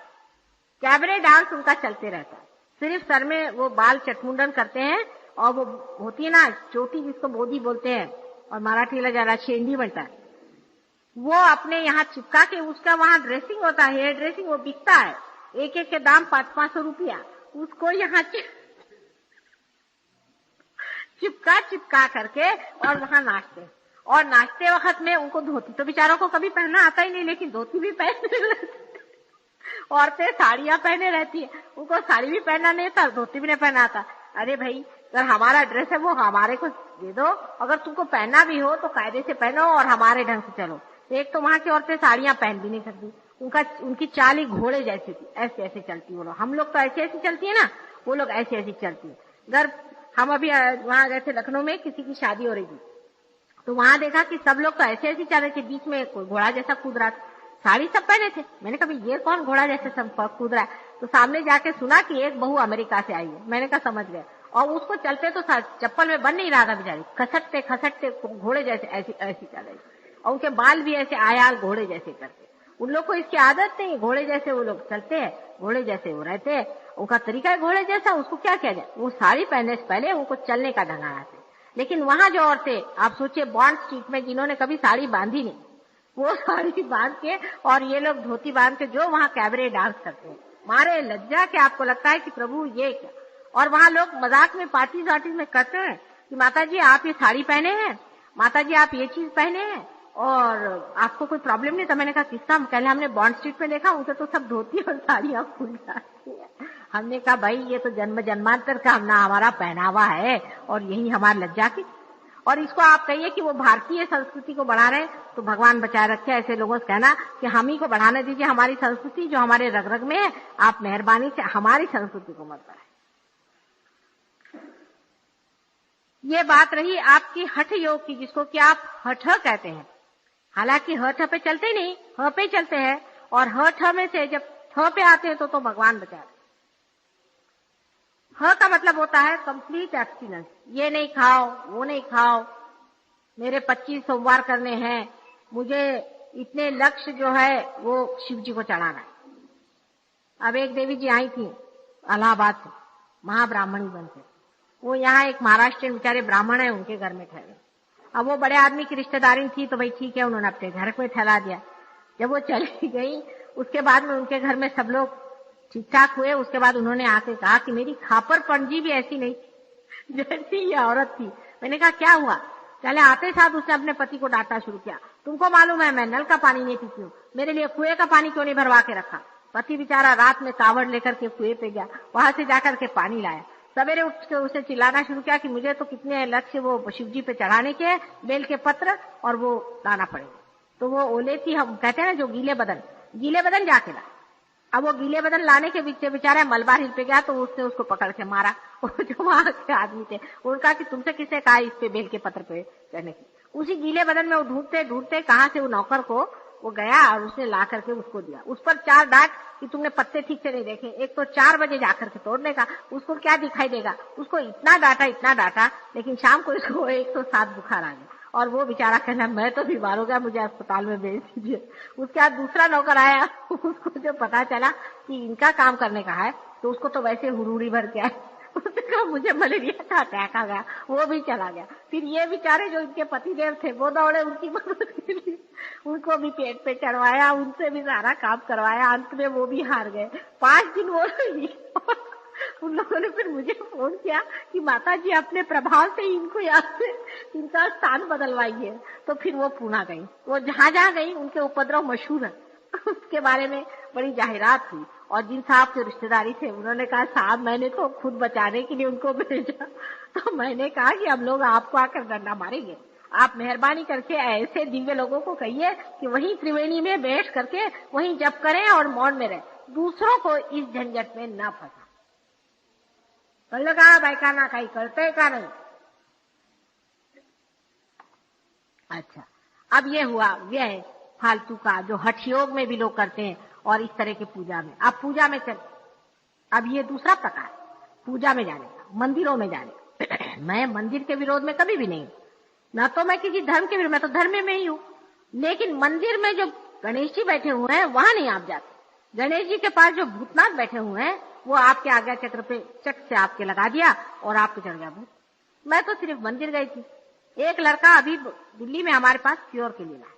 कैबरे डांस उनका चलते रहता है। सिर्फ सर में वो बाल चटमुंडन करते हैं और वो होती है ना चोटी जिसको मोदी बोलते हैं और मराठीला जरा शेंडी बनता है, वो अपने यहाँ चिपका के उसका वहां ड्रेसिंग होता है, हेयर ड्रेसिंग, वो बिकता है। एक एक के दाम 500-500 रुपया। उसको यहाँ चिपका करके और वहां नाचते हैं। और नाचते वक्त में उनको धोती तो बेचारों को कभी पहनना आता ही नहीं, लेकिन धोती भी पहनते रहते। औरतें साड़ियां पहने रहती है, उनको साड़ी भी पहनना नहीं था, धोती भी नहीं पहना आता। अरे भाई, अगर हमारा ड्रेस है वो हमारे को दे दो, अगर तुमको पहनना भी हो तो कायदे से पहनो और हमारे ढंग से चलो। एक तो वहां की औरतें साड़ियां पहन भी नहीं सकती, उनकी चाल ही घोड़े जैसी थी, ऐसे ऐसे चलती वो लोग। हम लोग तो ऐसे ऐसी चलती है ना, वो लोग ऐसे ऐसी चलती है। अगर हम अभी वहां गए थे लखनऊ में, किसी की शादी हो रही थी, तो वहां देखा कि सब लोग तो ऐसे ऐसे चल रहे थे, बीच में कोई घोड़ा जैसा कूद रहा था। साड़ी सब पहने थे। मैंने कहा ये कौन घोड़ा जैसे सब कूद रहा है? तो सामने जाके सुना कि एक बहू अमेरिका से आई है। मैंने कहा समझ गए। और उसको चलते तो चप्पल में बन नहीं रहा था बेचारी, खसटते खसटते घोड़े जैसे ऐसी ऐसी चल रही। और उनके बाल भी ऐसे आयाल घोड़े जैसे करते। उन लोग को इसकी आदत नहीं, घोड़े जैसे वो लोग चलते हैं, घोड़े जैसे वो रहते हैं, उनका तरीका है घोड़े जैसा। उसको क्या किया जाए, वो साड़ी पहनने से पहले उनको चलने का ढंग आया था। लेकिन वहां जो औरतें, आप सोचिए बॉन्ड स्ट्रीट में, जिन्होंने कभी साड़ी बांधी नहीं, वो साड़ी बांध के और ये लोग धोती बांध के जो वहां कैबरे डांस करते हैं, मारे लज्जा के आपको लगता है कि प्रभु ये क्या। और वहां लोग मजाक में पार्टी वार्टी में कहते हैं कि माता जी आप ये साड़ी पहने हैं, माता जी आप ये चीज पहने हैं और आपको कोई प्रॉब्लम नहीं। तो मैंने कहा किसका? पहले हमने बॉन्ड स्ट्रीट में देखा, उनसे तो सब धोती और साड़ियां खुल जाती है। हमने कहा भाई ये तो जन्म जन्मांतर का हमारा पहनावा है और यही हमारी लज्जा की। और इसको आप कहिए कि वो भारतीय संस्कृति को बढ़ा रहे, तो भगवान बचाए रखे ऐसे लोगों से कहना कि हम ही को बढ़ाने दीजिए हमारी संस्कृति जो हमारे रग रग में है। आप मेहरबानी से हमारी संस्कृति को मत बढ़ाएं। ये बात रही आपकी हठ योग की, जिसको कि आप हठ कहते हैं। हालांकि हठ पे चलते नहीं, ह पे चलते हैं। और हठ में से जब थ पे आते हैं तो भगवान बचाए। ह का मतलब होता है कंप्लीट एब्स्टिनेंस। ये नहीं खाओ, वो नहीं खाओ, मेरे 25 सोमवार करने हैं, मुझे इतने लक्ष्य जो है वो शिव जी को चढ़ाना है। अब एक देवी जी आई थी इलाहाबाद से, महाब्राह्मणी बन के। वो यहाँ एक महाराष्ट्र बेचारे ब्राह्मण है, उनके घर में ठहरे। अब वो बड़े आदमी की रिश्तेदारी थी तो भाई ठीक है, उन्होंने अपने घर में ठहरा दिया। जब वो चली गई उसके बाद में उनके घर में सब लोग ठीक ठाक हुए। उसके बाद उन्होंने आके कहा कि मेरी खापर पंजी भी ऐसी नहीं जैसी ये औरत थी। मैंने कहा क्या हुआ? पहले आते साथ उसने अपने पति को डांटना शुरू किया, तुमको मालूम है मैं नल का पानी नहीं पीती हूँ, मेरे लिए कुएं का पानी क्यों नहीं भरवा के रखा? पति बेचारा रात में कावड़ लेकर के कुएं पे गया, वहां से जाकर के पानी लाया। सवेरे उठ के उसे चिल्लाना शुरू किया कि मुझे तो कितने लक्ष्य वो शिव जी पे चढ़ाने के, बेल के पत्र और वो लाना पड़ेगा। तो वो ओले थी, हम कहते हैं ना जो गीले बदन जाके ला। अब वो गीले बदन लाने के बीच बेचारा मलबार हिल पे गया तो उसने उसको पकड़ के मारा। जो वहां के आदमी थे उनका कि तुमसे किसने कहा इस पे बेल के पत्र पे चढ़ने की? उसी गीले बदन में वो ढूंढते ढूंढते कहां से वो नौकर को वो गया और उसने ला करके उसको दिया। उस पर 4 डांट कि तुमने पत्ते ठीक से नहीं देखे। एक तो 4 बजे जाकर के तोड़ने का, उसको क्या दिखाई देगा? उसको इतना डांटा, लेकिन शाम को इसको 107 बुखार आ गया और वो बेचारा कहना मैं तो बीमार हो गया, मुझे अस्पताल में भेज दीजिए। उसके बाद दूसरा नौकर आया, उसको जो पता चला कि इनका काम करने का है तो उसको तो वैसे हुरूड़ी भर के आए। उसने कहा मुझे मलेरिया का अटैक आ गया, वो भी चला गया। फिर ये बेचारे जो इनके पतिदेव थे वो दौड़े उनकी मदद के लिए, उनको भी पेट पे चढ़वाया, उनसे भी सारा काम करवाया। अंत में वो भी हार गए। 5 दिन वो रही। उन लोगों ने फिर मुझे फोन किया कि माता जी अपने प्रभाव से इनको यहाँ से इनका स्थान बदलवाइए। तो फिर वो पूना गई। वो जहाँ जहाँ गई उनके उपद्रव मशहूर है, उसके बारे में बड़ी जाहिरात हुई। और जिन साहब के रिश्तेदारी थे उन्होंने कहा साहब मैंने तो खुद बचाने के लिए उनको भेजा। तो मैंने कहा कि हम लोग आपको आकर डंडा मारेंगे, आप मेहरबानी करके ऐसे दिव्य लोगों को कहिए कि वहीं त्रिवेणी में बैठ करके वहीं जप करें और मौन में रहें, दूसरों को इस झंझट में न फंसा। कल का बायका ना काही कळतंय का नहीं? अच्छा, अब ये हुआ, ये है फालतू का जो हठ योग में भी लोग करते हैं और इस तरह के पूजा में। अब पूजा में चल, अब ये दूसरा प्रकार पूजा में जाने का, मंदिरों में जाने का। मैं मंदिर के विरोध में कभी भी नहीं हूं, ना तो मैं किसी धर्म के विरोध, मैं तो धर्म में ही हूं। लेकिन मंदिर में जो गणेश जी बैठे हुए हैं वहां नहीं आप जाते। गणेश जी के पास जो भूतनाथ बैठे हुए हैं वो आपके आज्ञा चक्र पे चट से आपके लगा दिया और आपके चढ़ गया भूत। मैं तो सिर्फ मंदिर गई थी। एक लड़का अभी दिल्ली में हमारे पास क्योर के लिए आया,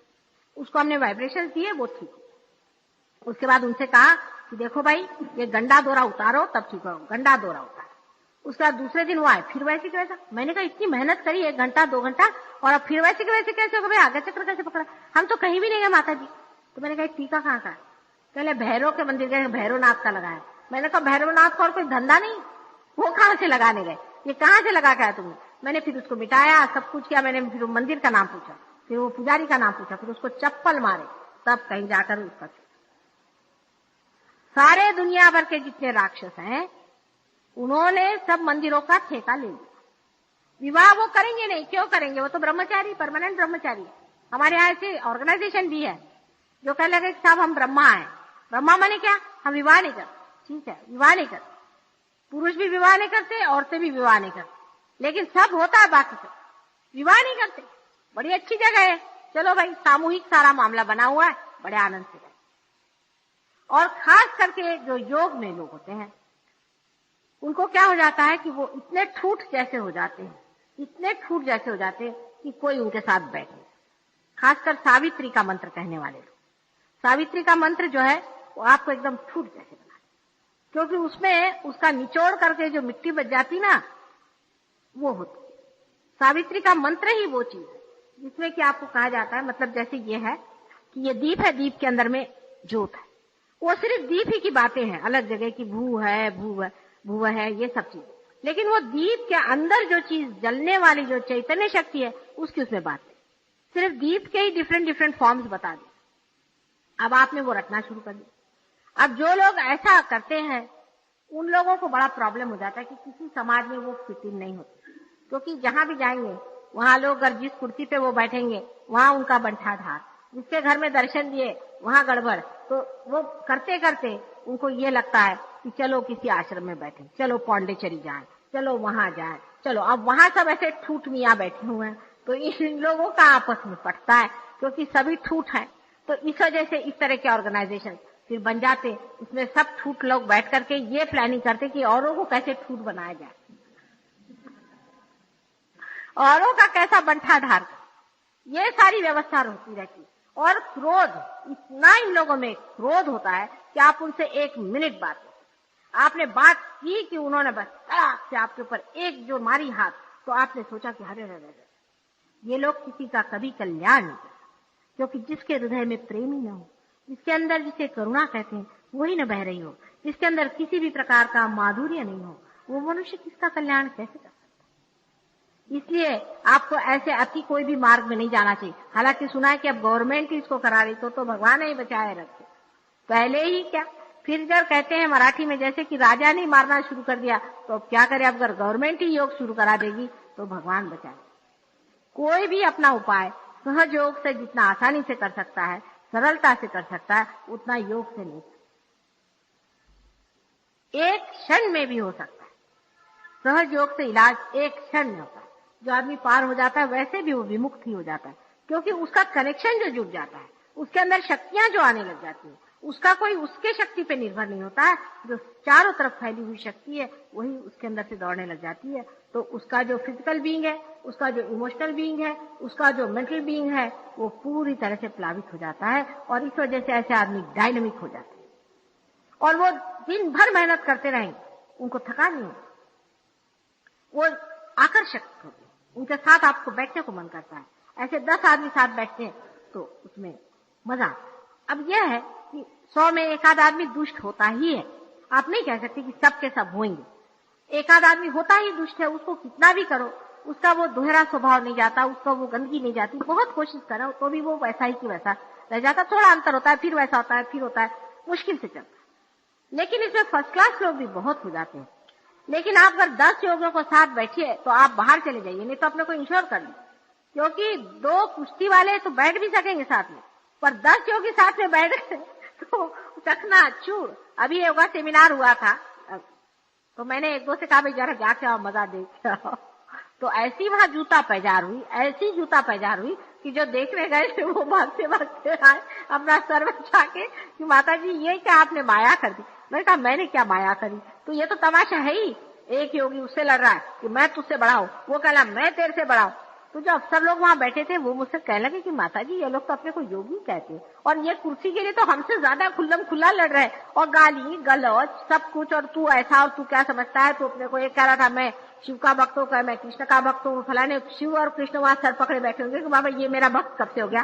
उसको हमने वाइब्रेशन दिए, वो ठीक हो। उसके बाद उनसे कहा कि देखो भाई ये गंडा दोरा उतारो तब ठीक हो, गंडा दोरा उतारो। उसके बाद दूसरे दिन वो आए, फिर वैसे के वैसा। मैंने कहा इतनी मेहनत करी 1 घंटा 2 घंटा और अब फिर वैसे के वैसे कैसे हो गए, आज्ञा चक्र कैसे पकड़ा? हम तो कहीं भी नहीं गए माता जी। तो मैंने कहा टीका कहाँ का? पहले भैरव के मंदिर गए, भैरवनाथ का लगाया। मैंने कहा भैरवनाथ का और कोई धंधा नहीं, वो कहाँ से लगाने गए, ये कहाँ से लगा के आया तुमने? मैंने फिर उसको मिटाया, सब कुछ किया। मैंने फिर मंदिर का नाम पूछा, फिर वो पुजारी का नाम पूछा, फिर उसको चप्पल मारे, तब कहीं जाकर उसका। सारे दुनिया भर के जितने राक्षस हैं उन्होंने सब मंदिरों का ठेका ले लिया। विवाह वो करेंगे नहीं, क्यों करेंगे? वो तो ब्रह्मचारी, परमानेंट ब्रह्मचारी। हमारे यहाँ ऐसे ऑर्गेनाइजेशन भी है जो कह लगे साहब हम ब्रह्मा हैं। ब्रह्मा माने क्या? हम विवाह नहीं करते। ठीक है, विवाह नहीं करते, पुरुष भी विवाह नहीं करते, औरतें भी विवाह नहीं करते, लेकिन सब होता है, बाकी सब विवाह नहीं करते। बड़ी अच्छी जगह है, चलो भाई सामूहिक सारा मामला बना हुआ है, बड़े आनंद से रहे। और खास करके जो योग में लोग होते हैं उनको क्या हो जाता है कि वो इतने ठूठ जैसे हो जाते हैं, इतने ठूठ जैसे हो जाते हैं कि कोई उनके साथ बैठे। खासकर सावित्री का मंत्र कहने वाले लोग, सावित्री का मंत्र जो है वो आपको एकदम ठूठ जैसे बना, क्योंकि उसमें उसका निचोड़ करके जो मिट्टी बच जाती ना वो होती। सावित्री का मंत्र ही वो चीज है जिसमें कि आपको कहा जाता है, मतलब जैसे ये है कि ये दीप है, दीप के अंदर में ज्योत है। वो सिर्फ दीप ही की बातें हैं, अलग जगह की भू है, भूव है, ये सब चीज। लेकिन वो दीप के अंदर जो चीज जलने वाली जो चैतन्य शक्ति है उसकी उसमें बात है। सिर्फ दीप के ही डिफरेंट डिफरेंट फॉर्म्स बता दी। अब आपने वो रटना शुरू कर दिया। अब जो लोग ऐसा करते हैं उन लोगों को बड़ा प्रॉब्लम हो जाता है कि किसी समाज में वो फिट इन नहीं होते, क्योंकि जहां भी जाएंगे वहां लोग अगर जिस कुर्सी पे वो बैठेंगे वहां उनका बंठाधार, जिसके घर में दर्शन दिए वहां गड़बड़। तो वो करते करते उनको ये लगता है कि चलो किसी आश्रम में बैठे, चलो पौंडेचेरी जाए, चलो वहां जाए, चलो। अब वहां सब ऐसे ठूठ मियाँ बैठे हुए हैं तो इन लोगों का आपस में पटता है, क्योंकि सभी ठूठ है। तो इस वजह से इस तरह के ऑर्गेनाइजेशन फिर बन जाते, इसमें सब ठूठ लोग बैठ करके ये प्लानिंग करते कि औरों को कैसे ठूठ बनाया जाए, औरों का कैसा बंठाधार, ये सारी व्यवस्था होती रहती। और क्रोध, इतना इन लोगों में क्रोध होता है कि आप उनसे 1 मिनट बात, आपने बात की कि उन्होंने बस से आपके ऊपर एक जो मारी हाथ, तो आपने सोचा कि हरे ये लोग किसी का कभी कल्याण नहीं करते, क्योंकि जिसके हृदय में प्रेम ही न हो, जिसके अंदर जिसे करुणा कहते हैं वही न बह रही हो, जिसके अंदर किसी भी प्रकार का माधुर्य नहीं हो, वो मनुष्य किसका कल्याण कैसे कर सकता? इसलिए आपको ऐसे अति कोई भी मार्ग में नहीं जाना चाहिए। हालांकि सुना है कि अब गवर्नमेंट ही इसको करा रही, तो भगवान ही बचाए रखे। पहले ही क्या, फिर जब कहते हैं मराठी में जैसे कि राजा ने मारना शुरू कर दिया, तो अब क्या करें, अब अगर गवर्नमेंट ही योग शुरू करा देगी तो भगवान बचाए। कोई भी अपना उपाय सहज योग से जितना आसानी से कर सकता है, सरलता से कर सकता है, उतना योग से नहीं। एक क्षण में भी हो सकता है, सहज योग से इलाज एक क्षण में होता है। जो आदमी पार हो जाता है वैसे भी वो विमुक्त ही हो जाता है, क्योंकि उसका कनेक्शन जो जुड़ जाता है, उसके अंदर शक्तियां जो आने लग जाती है, उसका कोई उसके शक्ति पे निर्भर नहीं होता है। जो चारों तरफ फैली हुई शक्ति है वही उसके अंदर से दौड़ने लग जाती है। तो उसका जो फिजिकल बीइंग है, उसका जो इमोशनल बीइंग है, उसका जो मेंटल बीइंग है, वो पूरी तरह से प्लावित हो जाता है। और इस वजह से ऐसे आदमी डायनामिक हो जाते हैं और वो दिन भर मेहनत करते रहेंगे, उनको थकान नहीं होती, वो आकर्षक होते, उनके साथ आपको बैठने को मन करता है। ऐसे 10 आदमी साथ बैठते हैं तो उसमें मजा। अब यह है कि 100 में एक आध आदमी दुष्ट होता ही है, आप नहीं कह सकते कि सब के सब होंगे। एक आध आदमी होता ही दुष्ट है, उसको कितना भी करो उसका वो दोहरा स्वभाव नहीं जाता, उसका वो गंदगी नहीं जाती, बहुत कोशिश करो तो भी वो वैसा ही की वैसा रह जाता। थोड़ा अंतर होता है, फिर वैसा होता है, फिर होता है, मुश्किल से चलता है। लेकिन इसमें फर्स्ट क्लास लोग भी बहुत हो जाते हैं। लेकिन आप अगर 10 योगियों को साथ बैठिए तो आप बाहर चले जाइए, नहीं तो अपने को इंश्योर कर लीजिए, क्योंकि 2 कुश्ती वाले तो बैठ भी सकेंगे साथ में, पर 10 योगी साथ में बैठ गए तो चकना चूर। अभी योगा सेमिनार हुआ था, तो मैंने एक दो से कहा भाई जरा जाके आओ, मजा देख आओ। तो ऐसी वहां जूता पैजार हुई, ऐसी जूता पैजार हुई कि जो देखने गए थे वो भागते भागते आए अपना सर बचा के कि माता जी ये क्या आपने माया कर दी। मैंने कहा मैंने क्या माया करी, तो ये तो तमाशा है ही। एक योगी उससे लड़ रहा है कि मैं तुझसे बड़ा हूं, वो कहला मैं तेरे से बड़ा हूं। तो जो अफसर लोग वहां बैठे थे वो मुझसे कहने लगे कि माता जी ये लोग तो अपने को योगी कहते हैं और ये कुर्सी के लिए तो हमसे ज्यादा खुल्लम खुल्ला लड़ रहे हैं और गाली गलौज सब कुछ, और तू ऐसा और तू क्या समझता है। तो अपने को एक कह रहा था मैं शिव का भक्त हूँ, मैं कृष्ण का भक्त हूँ, फलाने शिव और कृष्ण वहां सर पकड़े बैठे होंगे कि बाबा ये मेरा भक्त कब से हो गया।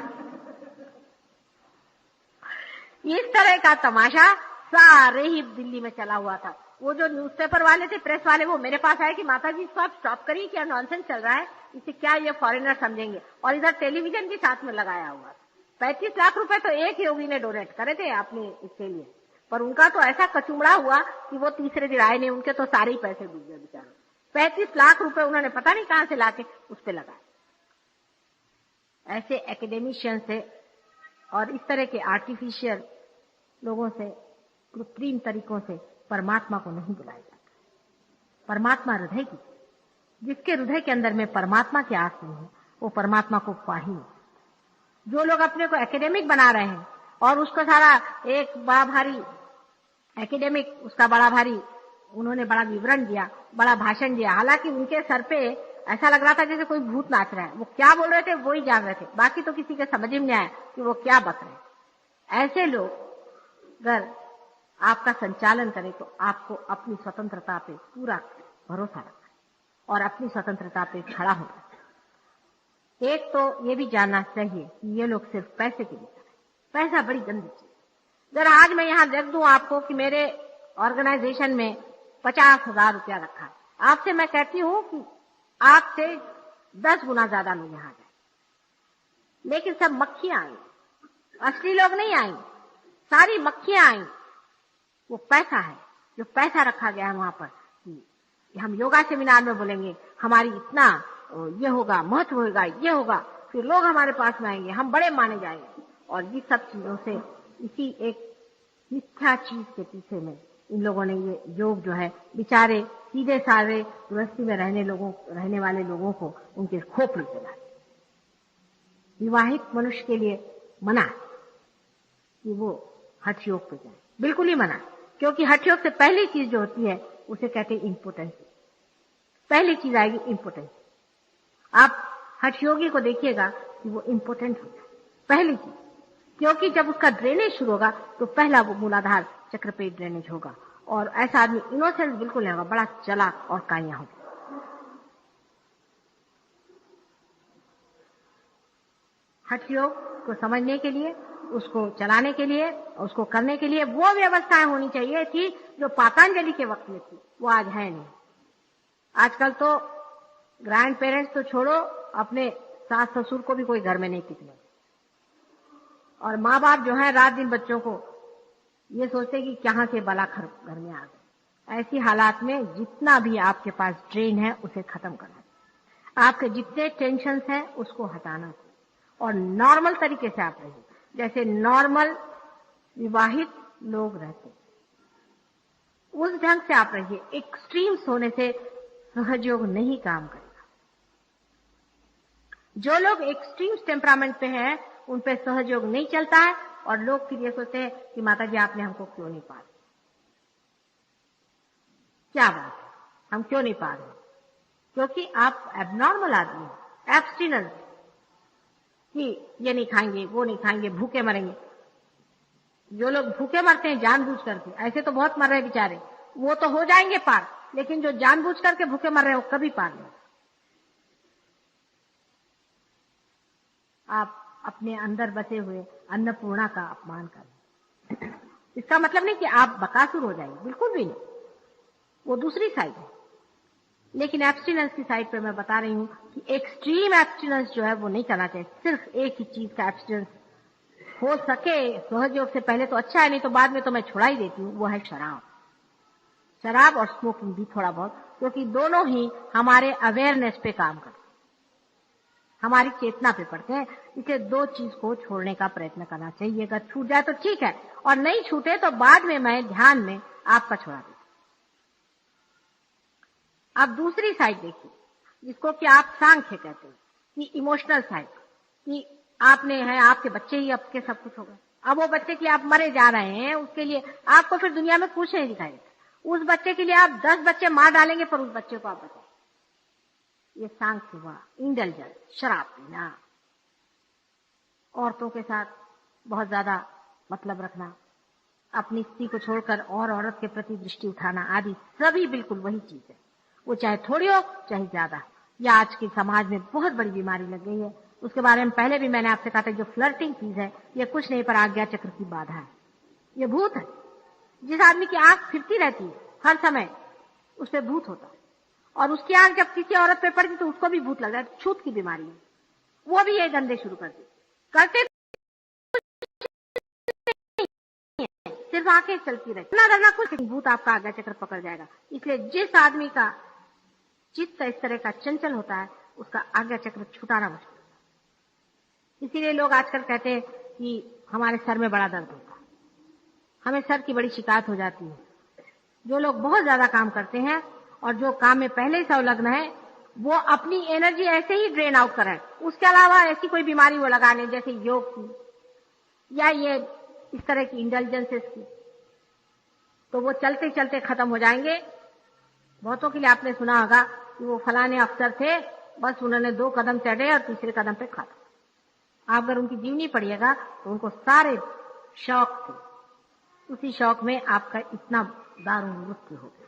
इस तरह का तमाशा सारे ही दिल्ली में चला हुआ था। वो जो न्यूज़पेपर वाले थे, प्रेस वाले, वो मेरे पास आए कि माता जी इसको आप स्टॉप करिए, क्या नॉनसेंस चल रहा है, इसे क्या ये फॉरेनर समझेंगे। और इधर टेलीविजन भी साथ में लगाया हुआ। 35 लाख रुपए तो एक योगी ने डोनेट करे थे अपने इसके लिए, पर उनका तो ऐसा कचुमड़ा हुआ कि वो तीसरे दिन आए नहीं, उनके तो सारे ही पैसे डूब गए बेचारे। 35 लाख रुपए उन्होंने पता नहीं कहां से लाके उस पे लगाए। ऐसे एकेडमिशियन से और इस तरह के आर्टिफिशियल लोगों से, कृत्रिम तरीकों से परमात्मा को नहीं बुलाया जाता। परमात्मा हृदय की, जिसके हृदय के अंदर में परमात्मा की आस नहीं है वो परमात्मा को पा ही नहीं। जो लोग अपने को एकेडमिक बना रहे हैं और उसको सारा एक बड़ा भारी एकेडमिक, उसका बड़ा भारी उन्होंने बड़ा विवरण दिया, बड़ा भाषण दिया, हालांकि उनके सर पे ऐसा लग रहा था जैसे कोई भूत नाच रहा है। वो क्या बोल रहे थे वो ही जान रहे थे, बाकी तो किसी के समझ में नहीं आया कि वो क्या बक रहे हैं। ऐसे लोग अगर आपका संचालन करें तो आपको अपनी स्वतंत्रता पे पूरा भरोसा रखना और अपनी स्वतंत्रता पे खड़ा होना। एक तो ये भी जानना चाहिए कि ये लोग सिर्फ पैसे के लिए, पैसा बड़ी गंदी चीज। अगर आज मैं यहाँ देख दूं आपको कि मेरे ऑर्गेनाइजेशन में 50,000 रुपया रखा है, आपसे मैं कहती हूँ कि आपसे 10 गुना ज्यादा लोग यहाँ जाए, लेकिन सब मक्खियां आई, असली लोग नहीं आई, सारी मक्खियां आई। वो पैसा है, जो पैसा रखा गया है वहां पर कि हम योगा सेमिनार में बोलेंगे हमारी इतना ये होगा, महत्व होगा, ये होगा, फिर लोग हमारे पास में आएंगे, हम बड़े माने जाएंगे। और ये सब चीजों से, इसी एक मिथ्या चीज के पीछे में इन लोगों ने ये योग जो है बेचारे सीधे साधे गृहस्थी में रहने वाले लोगों को उनके खोपड़ी चला। विवाहित मनुष्य के लिए मना कि वो हठ योग पे जाए, बिल्कुल ही मना, क्योंकि हठ योग से पहली चीज जो होती है उसे कहते हैं इम्पोर्टेंस। पहली चीज आएगी इम्पोर्टेंस। आप हठ योगी को देखिएगा कि वो इम्पोर्टेंट होता है पहली चीज, क्योंकि जब उसका ड्रेनेज शुरू होगा तो पहला वो मूलाधार चक्र पे ड्रेनेज होगा। और ऐसा आदमी इनोसेंस बिल्कुल नहीं होगा, बड़ा चालाक और काया होगा। हठ योग को समझने के लिए, उसको चलाने के लिए, उसको करने के लिए वो व्यवस्थाएं होनी चाहिए थी जो पातंजलि के वक्त में थी, वो आज है नहीं। आजकल तो ग्रैंड पेरेंट्स तो छोड़ो, अपने सास ससुर को भी कोई घर में नहीं टिकने, और माँ बाप जो है रात दिन बच्चों को ये सोचते कि कहां से बला घर में आ गए। ऐसी हालात में जितना भी आपके पास ड्रेन है उसे खत्म करना, आपके जितने टेंशन है उसको हटाना और नॉर्मल तरीके से आप रहिए, जैसे नॉर्मल विवाहित लोग रहते उस ढंग से आप रहिए। एक्सट्रीम्स होने से सहयोग नहीं काम करेगा। जो लोग एक्सट्रीम्स टेम्परामेंट पे हैं उन पे सहयोग नहीं चलता है, और लोग फिर ये सोचते हैं कि माता जी आपने हमको क्यों नहीं पा, क्या बात है, हम क्यों नहीं पा रहे? क्योंकि आप एबनॉर्मल आदमी हैं, एब्स्टिनेंस, कि ये नहीं खाएंगे, वो नहीं खाएंगे, भूखे मरेंगे। जो लोग भूखे मरते हैं जानबूझ करके, ऐसे तो बहुत मर रहे हैं बेचारे, वो तो हो जाएंगे पार, लेकिन जो जानबूझ करके भूखे मर रहे हैं वो कभी पार नहीं। आप अपने अंदर बसे हुए अन्नपूर्णा का अपमान करें। इसका मतलब नहीं कि आप बकासुर हो जाएंगे, बिल्कुल भी नहीं, वो दूसरी साइड है। लेकिन एब्स्टिनेंस की साइड पर मैं बता रही हूं कि एक्सट्रीम एब्स्टिनेंस जो है वो नहीं करना चाहिए। सिर्फ एक ही चीज का एब्स्टिनेंस हो सके सहयोग से पहले तो अच्छा है, नहीं तो बाद में तो मैं छुड़ा ही देती हूँ, वो है शराब। शराब और स्मोकिंग भी थोड़ा बहुत, क्योंकि दोनों ही हमारे अवेयरनेस पे काम करते, हमारी चेतना पे पड़ते हैं। इसे 2 चीज को छोड़ने का प्रयत्न करना चाहिए। अगर छूट जाए तो ठीक है, और नहीं छूटे तो बाद में मैं ध्यान में आपका छोड़ा दूं। अब दूसरी साइड देखिए, जिसको कि आप सांख्य कहते हैं, कि इमोशनल साइड, कि आपने है, आपके बच्चे ही आपके सब कुछ हो गए। अब वो बच्चे के लिए आप मरे जा रहे हैं, उसके लिए आपको फिर दुनिया में कुछ नहीं दिखाई देता। उस बच्चे के लिए आप 10 बच्चे मार डालेंगे, पर उस बच्चे को आप बचाएंगे। ये सांख्य हुआ। इंडल्जेंस, शराब पीना, औरतों के साथ बहुत ज्यादा मतलब रखना, अपनी स्त्री को छोड़कर और औरत के प्रति दृष्टि उठाना आदि सभी बिल्कुल वही चीज है। वो चाहे थोड़ी हो चाहे ज्यादा। यह आज के समाज में बहुत बड़ी बीमारी लग गई है। उसके बारे में पहले भी मैंने आपसे कहा था, जो फ्लर्टिंग चीज है ये कुछ नहीं पर आज्ञा चक्र की बाधा है। ये भूत है। जिस आदमी की आंख फिरती रहती है हर समय, उस पर भूत होता है। और उसकी आंख जब किसी औरत पे पड़ती तो उसको भी भूत लग जाता है। छूत की बीमारी है। वो भी ये धंधे शुरू करते सिर्फ आंखें चलती रहती, ना करना कुछ, भूत आपका आज्ञा चक्र पकड़ जाएगा। इसलिए जिस आदमी का चित्त इस तरह का चंचल होता है, उसका आज्ञा चक्र छुटाना मुश्किल होता है। इसीलिए लोग आजकल कहते हैं कि हमारे सर में बड़ा दर्द होता है, हमें सर की बड़ी शिकायत हो जाती है। जो लोग बहुत ज्यादा काम करते हैं और जो काम में पहले ही संलग्न है, वो अपनी एनर्जी ऐसे ही ड्रेन आउट करें, उसके अलावा ऐसी कोई बीमारी वो लगा लें, जैसे योग की या ये इस तरह की इंटेलिजेंसेस की, तो वो चलते चलते खत्म हो जाएंगे। बहुतों के लिए आपने सुना होगा कि वो फलाने अफसर थे, बस उन्होंने 2 कदम चढ़े और तीसरे कदम पे खत्म। आप अगर उनकी जीवनी पढ़िएगा तो उनको सारे शौक थे, उसी शौक में आपका इतना दारुण मृत्यु हो गया।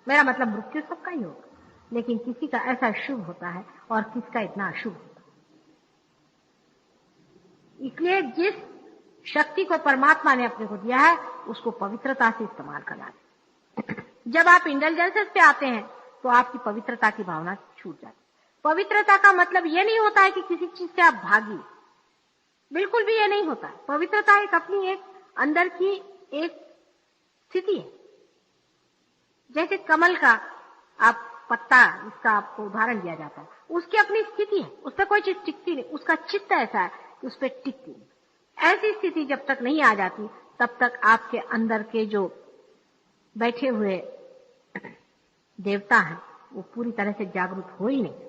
मेरा मतलब मृत्यु सबका ही होगा, लेकिन किसी का ऐसा शुभ होता है और किसका इतना अशुभ होता है। इसलिए जिस शक्ति को परमात्मा ने अपने को दिया है, उसको पवित्रता से इस्तेमाल करना है। जब आप इंटेलिजेंसेस पे आते हैं तो आपकी पवित्रता की भावना छूट जाती है। पवित्रता का मतलब ये नहीं होता है कि किसी चीज से आप भागिए, बिल्कुल भी ये नहीं होता है। पवित्रता एक अपनी एक अंदर की एक स्थिति है। जैसे कमल का आप पत्ता, इसका आपको उदाहरण दिया जाता है, उसकी अपनी स्थिति है, उस पर कोई चीज टिकती नहीं, उसका चित्त ऐसा है कि उस पर टिकती नहीं। ऐसी स्थिति जब तक नहीं आ जाती तब तक आपके अंदर के जो बैठे हुए देवता हैं वो पूरी तरह से जागरूक हो ही नहीं।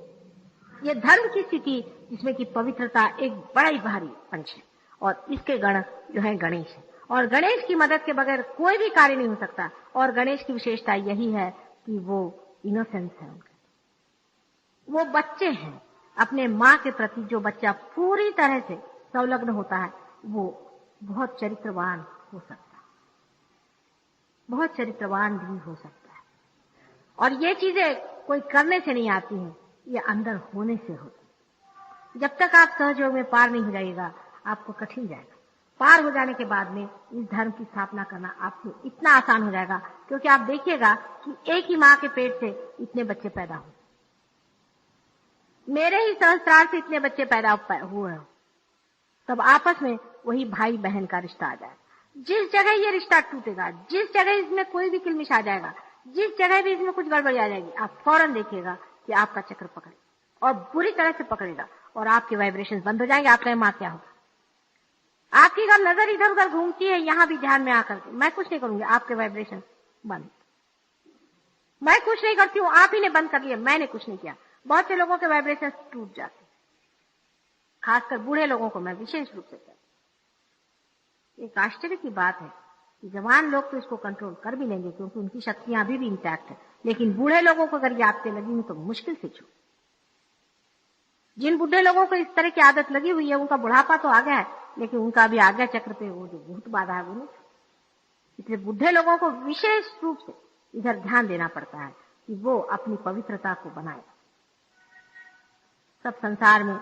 ये धर्म की स्थिति जिसमें कि पवित्रता एक बड़ा ही भारी अंश है, और इसके गण जो है गणेश है, और गणेश की मदद के बगैर कोई भी कार्य नहीं हो सकता। और गणेश की विशेषता यही है कि वो इनोसेंस है, वो बच्चे हैं। अपने माँ के प्रति जो बच्चा पूरी तरह से संलग्न होता है वो बहुत चरित्रवान हो सकता है, बहुत चरित्रवान भी हो सकता है। और ये चीजें कोई करने से नहीं आती हैं, ये अंदर होने से होती। जब तक आप सहयोग में पार नहीं हो जाइएगा आपको कठिन जाएगा। पार हो जाने के बाद में इस धर्म की स्थापना करना आपको इतना आसान हो जाएगा, क्योंकि आप देखिएगा कि एक ही माँ के पेट से इतने बच्चे पैदा हुए, मेरे ही सहस्त्रार से इतने बच्चे पैदा हुए हैं, तब आपस में वही भाई बहन का रिश्ता आ जाएगा। जिस जगह ये रिश्ता टूटेगा, जिस जगह इसमें कोई भी किलमिश आ जाएगा, जिस जगह भी इसमें कुछ गड़बड़ी आ जाएगी, आप फौरन देखिएगा कि आपका चक्र पकड़े और बुरी तरह से पकड़ेगा और आपके वाइब्रेशन बंद हो जाएंगे। आप कहें मां क्या होगा, आपकी अगर नजर इधर उधर घूमती है, यहां भी ध्यान में आकर के मैं कुछ नहीं करूंगी, आपके वाइब्रेशन बंद। मैं कुछ नहीं करती हूँ, आप ही ने बंद कर लिया, मैंने कुछ नहीं किया। बहुत से लोगों के वाइब्रेशन टूट जाते, खासकर बूढ़े लोगों को मैं विशेष रूप से कहती। एक आश्चर्य की बात है कि जवान लोग तो इसको कंट्रोल कर भी लेंगे क्योंकि उनकी शक्तियां अभी भी इंटैक्ट है, लेकिन बूढ़े लोगों को अगर ये आदतें लगी हुई तो मुश्किल से छूट। जिन बूढ़े लोगों को इस तरह की आदत लगी हुई है उनका बुढ़ापा तो आ गया है, लेकिन उनका अभी आज्ञा चक्र पे वो जो भूत बाधा है वो नहीं। इसलिए बूढ़े लोगों को विशेष रूप से इधर ध्यान देना पड़ता है कि वो अपनी पवित्रता को बनाए। सब संसार में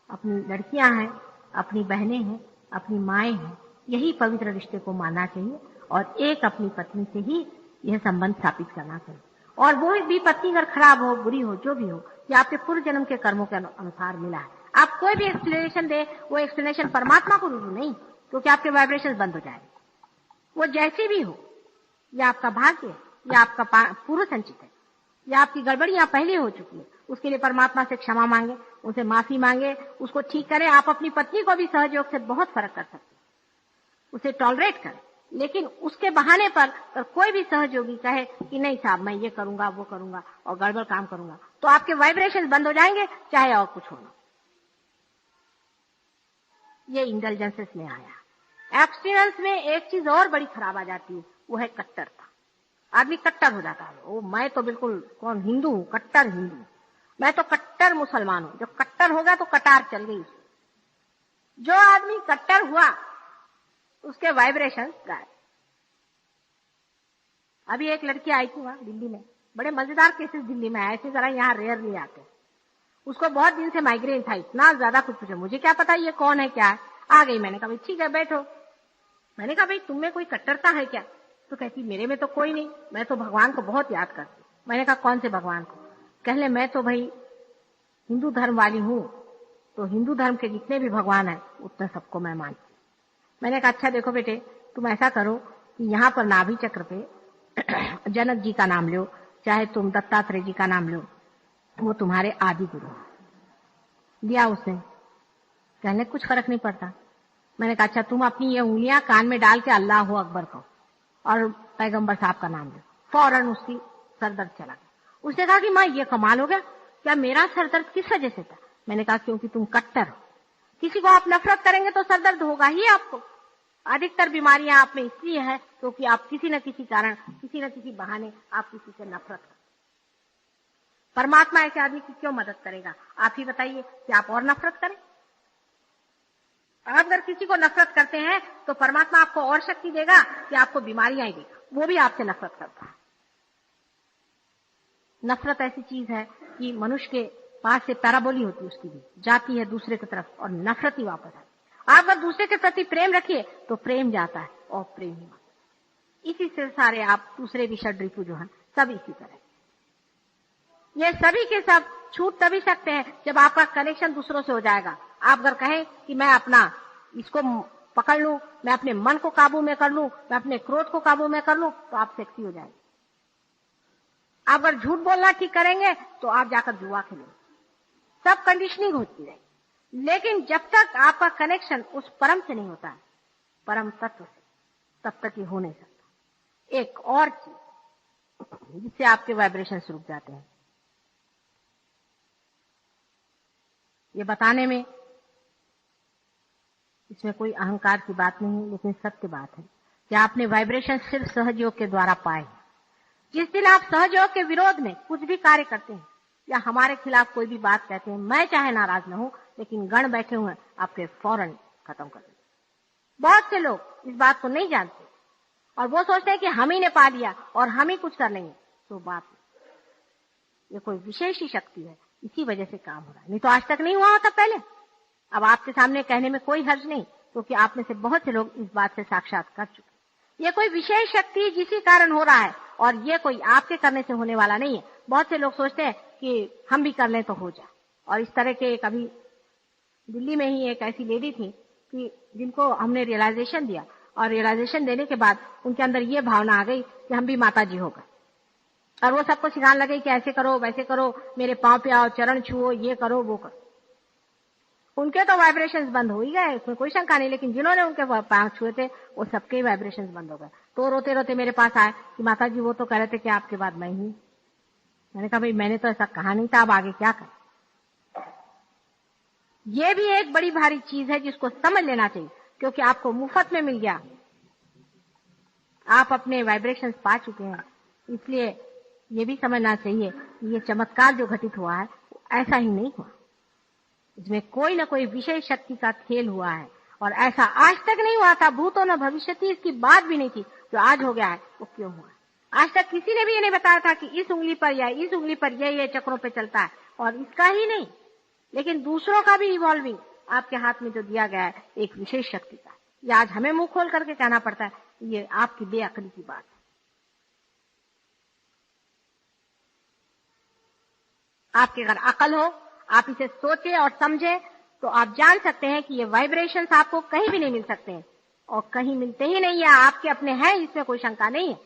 अपनी लड़कियां हैं, अपनी बहनें हैं, अपनी माएं हैं, यही पवित्र रिश्ते को मानना चाहिए और एक अपनी पत्नी से ही यह संबंध स्थापित करना चाहिए। और वो भी पत्नी अगर खराब हो, बुरी हो, जो भी हो, ये आपके पूर्व जन्म के कर्मों के अनुसार मिला है। आप कोई भी एक्सप्लेनेशन दे, वो एक्सप्लेनेशन परमात्मा को रुजू नहीं, क्योंकि आपके वाइब्रेशन बंद हो जाएंगे। वो जैसी भी हो, या आपका भाग्य है, या आपका पूर्व संचित है, या आपकी गड़बड़ियां पहले हो चुकी है, उसके लिए परमात्मा से क्षमा मांगे, उनसे माफी मांगे, उसको ठीक करें। आप अपनी पत्नी को भी सहयोग से बहुत फर्क कर सकते हैं, उसे टॉलरेट करें। लेकिन उसके बहाने पर कोई भी सहयोगी कहे कि नहीं साहब मैं ये करूंगा वो करूंगा और गड़बड़ काम करूंगा, तो आपके वाइब्रेशन बंद हो जाएंगे, चाहे और कुछ होना। ये इंटेलिजेंसेस में आया। एब्स्टिनेंस में एक चीज और बड़ी खराब आ जाती है, वो है कट्टरता। आदमी कट्टर हो जाता है। ओ मैं तो बिल्कुल कौन हिंदू हूं, कट्टर हिंदू, मैं तो कट्टर मुसलमान हूं। जब कट्टर होगा तो कटार चल गई। जो आदमी कट्टर हुआ उसके वाइब्रेशन गायब। अभी एक लड़की आई थी वहां दिल्ली में, बड़े मजेदार केसेस दिल्ली में आए थे, जरा यहाँ रेयरली आते। उसको बहुत दिन से माइग्रेन था, इतना ज्यादा कुछ पूछे, मुझे क्या पता ये कौन है क्या है। आ गई, मैंने कहा भाई ठीक है बैठो। मैंने कहा भाई तुम में कोई कट्टरता है क्या? तो कहती मेरे में तो कोई नहीं, मैं तो भगवान को बहुत याद करती। मैंने कहा कौन से भगवान को? कहले मैं तो भाई हिंदू धर्म वाली हूँ, तो हिंदू धर्म के जितने भी भगवान है उतने सबको मैं मानती। मैंने कहा अच्छा देखो बेटे, तुम ऐसा करो कि यहाँ पर नाभि चक्र पे जनक जी का नाम लो, चाहे तुम दत्तात्रेय जी का नाम लो, वो तुम्हारे आदि गुरु। लिया उसने, कहने कुछ फर्क नहीं पड़ता। मैंने कहा अच्छा तुम अपनी ये उंगलियां कान में डाल के अल्लाह अकबर कहो और पैगंबर साहब का नाम लो। फौरन उसकी सरदर्द चला गया। उसने कहा कि माँ ये कमाल हो गया, क्या मेरा सरदर्द किस वजह से था? मैंने कहा क्योंकि तुम कट्टर हो। किसी को आप नफरत करेंगे तो सरदर्द होगा ही आपको। अधिकतर बीमारियां आप में इसलिए है क्योंकि आप किसी न किसी कारण, किसी न किसी बहाने आप किसी से नफरत करते। परमात्मा ऐसे आदमी की क्यों मदद करेगा? आप ही बताइए कि आप और नफरत करें? आप अगर किसी को नफरत करते हैं तो परमात्मा आपको और शक्ति देगा कि आपको बीमारियां ही देगा। वो भी आपसे नफरत करता है। नफरत ऐसी चीज है कि मनुष्य के पास से पैराबोली होती है, उसकी भी जाती है दूसरे की तरफ और नफरत ही वापस आती। आप अगर दूसरे के प्रति प्रेम रखिए तो प्रेम जाता है और प्रेम ही वापस। इसी से सारे आप दूसरे भी षड्रिपु जो है सब इसी तरह। ये सभी के सब छूट तभी सकते हैं जब आपका कनेक्शन दूसरों से हो जाएगा। आप अगर कहें कि मैं अपना इसको पकड़ लूं, मैं अपने मन को काबू में कर लूं, मैं अपने क्रोध को काबू में कर लूं, तो आप सेक्सी हो जाएंगे। आप अगर झूठ बोलना ठीक करेंगे तो आप जाकर जुआ खेलेंगे। सब कंडीशनिंग होती है, लेकिन जब तक आपका कनेक्शन उस परम से नहीं होता है, परम तत्व से, तब तक ये हो नहीं सकता। एक और चीज जिससे आपके वाइब्रेशन रुक जाते हैं, ये बताने में इसमें कोई अहंकार की बात नहीं है, लेकिन सत्य बात है कि आपने वाइब्रेशन सिर्फ सहयोग के द्वारा पाए। जिस दिन आप सहयोग के विरोध में कुछ भी कार्य करते हैं या हमारे खिलाफ कोई भी बात कहते हैं, मैं चाहे नाराज न हूं, लेकिन गण बैठे हुए आपके फौरन खत्म कर देंगे। बहुत से लोग इस बात को नहीं जानते और वो सोचते हैं कि हम ही ने पा लिया और हम ही कुछ कर लेंगे। तो बात ये कोई विशेष ही शक्ति है, इसी वजह से काम हो रहा है, नहीं तो आज तक नहीं हुआ होता पहले। अब आपके सामने कहने में कोई हर्ज नहीं, क्योंकि आप में से बहुत से लोग इस बात से साक्षात कर चुके। ये कोई विशेष शक्ति जिसी कारण हो रहा है और ये कोई आपके करने से होने वाला नहीं है। बहुत से लोग सोचते हैं कि हम भी कर लें तो हो जाए। और इस तरह के कभी दिल्ली में ही एक ऐसी लेडी थी कि जिनको हमने रियलाइजेशन दिया और रियलाइजेशन देने के बाद उनके अंदर ये भावना आ गई कि हम भी माता जी हो गए और वो सबको सिखाने लगे कि ऐसे करो वैसे करो, मेरे पांव पे आओ, चरण छुओ, ये करो वो करो। उनके तो वाइब्रेशंस बंद हो ही गए, उसमें कोई शंका नहीं, लेकिन जिन्होंने उनके पांव छुए थे वो सबके वाइब्रेशंस बंद हो गए। तो रोते रोते मेरे पास आए कि माता जी वो तो कह रहे थे कि आपके बाद मैं ही। मैंने कहा भाई मैंने तो ऐसा कहा नहीं था, अब आगे क्या करें। ये भी एक बड़ी भारी चीज है जिसको समझ लेना चाहिए, क्योंकि आपको मुफ्त में मिल गया, आप अपने वाइब्रेशंस पा चुके हैं। इसलिए ये भी समझना चाहिए कि ये चमत्कार जो घटित हुआ है ऐसा ही नहीं हुआ, इसमें कोई ना कोई विशेष शक्ति का खेल हुआ है और ऐसा आज तक नहीं हुआ था, भूतो न भविष्यति, इसकी बात भी नहीं थी। जो आज हो गया है वो क्यों हुआ? आज तक किसी ने भी ये नहीं बताया था कि इस उंगली पर या इस उंगली पर ये चक्रों पे चलता है। और इसका ही नहीं, लेकिन दूसरों का भी इवॉल्विंग आपके हाथ में जो दिया गया है एक विशेष शक्ति का, ये आज हमें मुंह खोल करके कहना पड़ता है, ये आपकी बेअक्ली की बात है। आपकी अगर अकल हो, आप इसे सोचे और समझे, तो आप जान सकते हैं कि ये वाइब्रेशंस आपको कहीं भी नहीं मिल सकते हैं और कहीं मिलते ही नहीं है, आपके अपने हैं, इसमें कोई शंका नहीं है।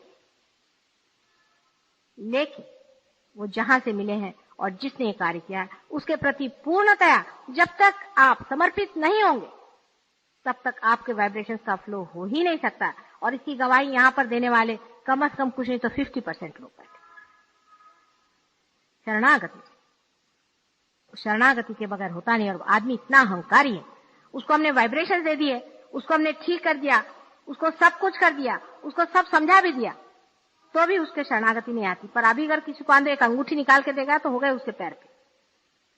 लेकिन वो जहां से मिले हैं और जिसने ये कार्य किया है उसके प्रति पूर्णतया जब तक आप समर्पित नहीं होंगे तब तक आपके वाइब्रेशंस का फ्लो हो ही नहीं सकता। और इसकी गवाही यहाँ पर देने वाले कम से कम कुछ नहीं तो 50% लोग बैठे। शरणागति के बगैर होता नहीं। और आदमी इतना अहंकारी है, उसको हमने वाइब्रेशन दे दिए, उसको हमने ठीक कर दिया, उसको सब कुछ कर दिया, उसको सब समझा भी दिया, तो भी उसके शरणागति नहीं आती। पर अभी अगर किसी को अंदर एक अंगूठी निकाल के देगा तो हो गए उसके पैर पे।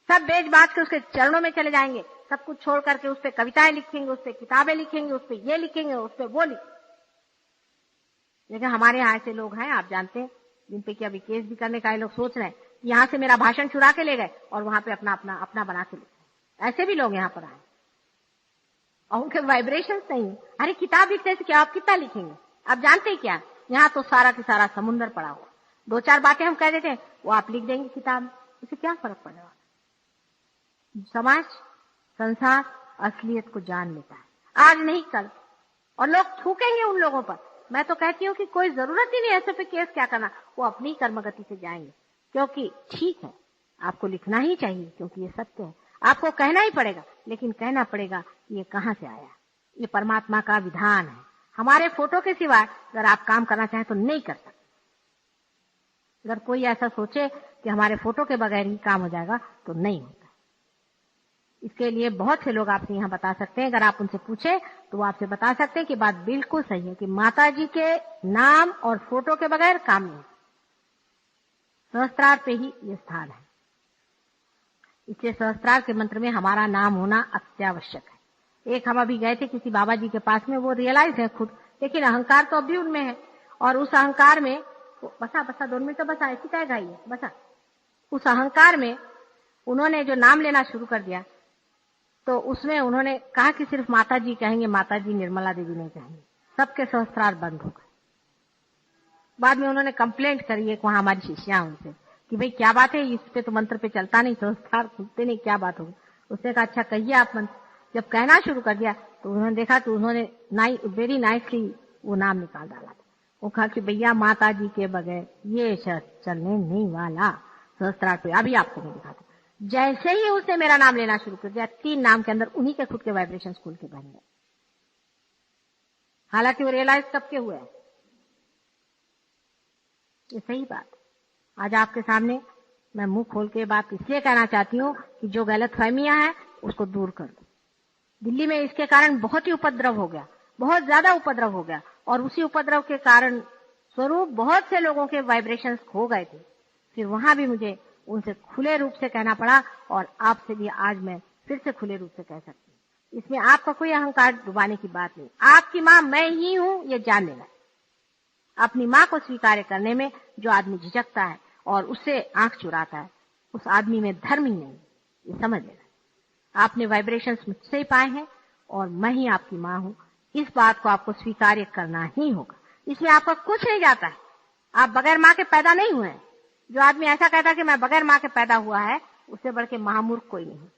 सब बेच बाज के उसके चरणों में चले जाएंगे, सब कुछ छोड़ करके उस पर कविताएं लिखेंगे, उस पर किताबें लिखेंगे, उस पर ये लिखेंगे, उस पर वो लिखेंगे। लेकिन हमारे यहाँ ऐसे लोग हैं, आप जानते हैं, जिन पे कि अभी केस भी करने का ये लोग सोच रहे हैं कि यहाँ से मेरा भाषण चुरा के ले गए और वहां पे अपना अपना अपना बना के लिखे। ऐसे भी लोग यहाँ पर आए और उनके वाइब्रेशंस नहीं है। अरे किताब लिखने से क्या, आप कितना लिखेंगे? आप जानते हैं क्या, यहाँ तो सारा की सारा समुन्द्र पड़ा हुआ। 2-4 बातें हम कह देते हैं, वो आप लिख देंगे किताब में, उसे क्या फर्क पड़ेगा? समाज, संसार असलियत को जान लेता है, आज नहीं कल, और लोग थूकेंगे उन लोगों पर। मैं तो कहती हूँ कि कोई जरूरत ही नहीं ऐसे पे केस क्या करना, वो अपनी कर्मगति से जाएंगे। क्योंकि ठीक है, आपको लिखना ही चाहिए क्योंकि ये सत्य है, आपको कहना ही पड़ेगा, लेकिन कहना पड़ेगा ये कहाँ से आया, ये परमात्मा का विधान है। हमारे फोटो के सिवाय अगर आप काम करना चाहें तो नहीं कर सकते। अगर कोई ऐसा सोचे कि हमारे फोटो के बगैर ही काम हो जाएगा तो नहीं होता। इसके लिए बहुत से लोग आपसे यहाँ बता सकते हैं, अगर आप उनसे पूछे तो वो आपसे बता सकते हैं कि बात बिल्कुल सही है कि माता जी के नाम और फोटो के बगैर काम नहीं। सहस्त्रार पे ही ये स्थान है, इसलिए सहस्त्रार के मंत्र में हमारा नाम होना अत्यावश्यक है। एक हम अभी गए थे किसी बाबा जी के पास में, वो रियलाइज है खुद, लेकिन अहंकार तो अभी उनमें है। और उस अहंकार में बसा 2 मिनट तो बसा, ऐसी क्या गाई है, बसा। उस अहंकार में उन्होंने जो नाम लेना शुरू कर दिया तो उसमें उन्होंने कहा कि सिर्फ माता जी कहेंगे, माता जी निर्मला देवी नहीं कहेंगे। सबके सहस्त्रार बंद हो गए। बाद में उन्होंने कंप्लेंट करी एक वहां हमारी शिष्या उनसे कि भाई क्या बात है, इस पे तो मंत्र पे चलता नहीं, सहस्त्रार खुलते नहीं, क्या बात होगी। उसने कहा अच्छा कहिए आप मंत्र। जब कहना शुरू कर दिया तो उन्होंने देखा कि उन्होंने वेरी नाइसली वो नाम निकाल डाला। वो कहा कि भैया माता जी के बगैर ये चलने नहीं वाला, सहस्त्रार पे अभी आपको मैं दिखाता। जैसे ही उसने मेरा नाम लेना शुरू कर दिया, 3 नाम के अंदर उन्हीं के खुद के वाइब्रेशन खुल के बन गए। हालांकि वो रियलाइज कब के हुए हैं, ये सही बात। आज आपके सामने मैं मुंह खोल के बात इसलिए कहना चाहती हूँ कि जो गलत फहमियां हैं उसको दूर कर दो। दिल्ली में इसके कारण बहुत ही उपद्रव हो गया, बहुत ज्यादा उपद्रव हो गया, और उसी उपद्रव के कारण स्वरूप बहुत से लोगों के वाइब्रेशंस खो गए थे। फिर वहां भी मुझे उनसे खुले रूप से कहना पड़ा, और आपसे भी आज मैं फिर से खुले रूप से कह सकती हूँ। इसमें आपका कोई अहंकार डुबाने की बात नहीं। आपकी माँ मैं ही हूँ ये जान लेना। अपनी माँ को स्वीकार करने में जो आदमी झिझकता है और उससे आंख चुराता है, उस आदमी में धर्म ही नहीं, ये समझ लेना। आपने वाइब्रेशंस मुझसे ही पाए हैं और मैं ही आपकी माँ हूँ, इस बात को आपको स्वीकार करना ही होगा। इसमें आपका कुछ नहीं जाता है, आप बगैर माँ के पैदा नहीं हुए हैं। जो आदमी ऐसा कहता है कि मैं बगैर माँ के पैदा हुआ है, उससे बढ़ के महामूर्ख कोई नहीं।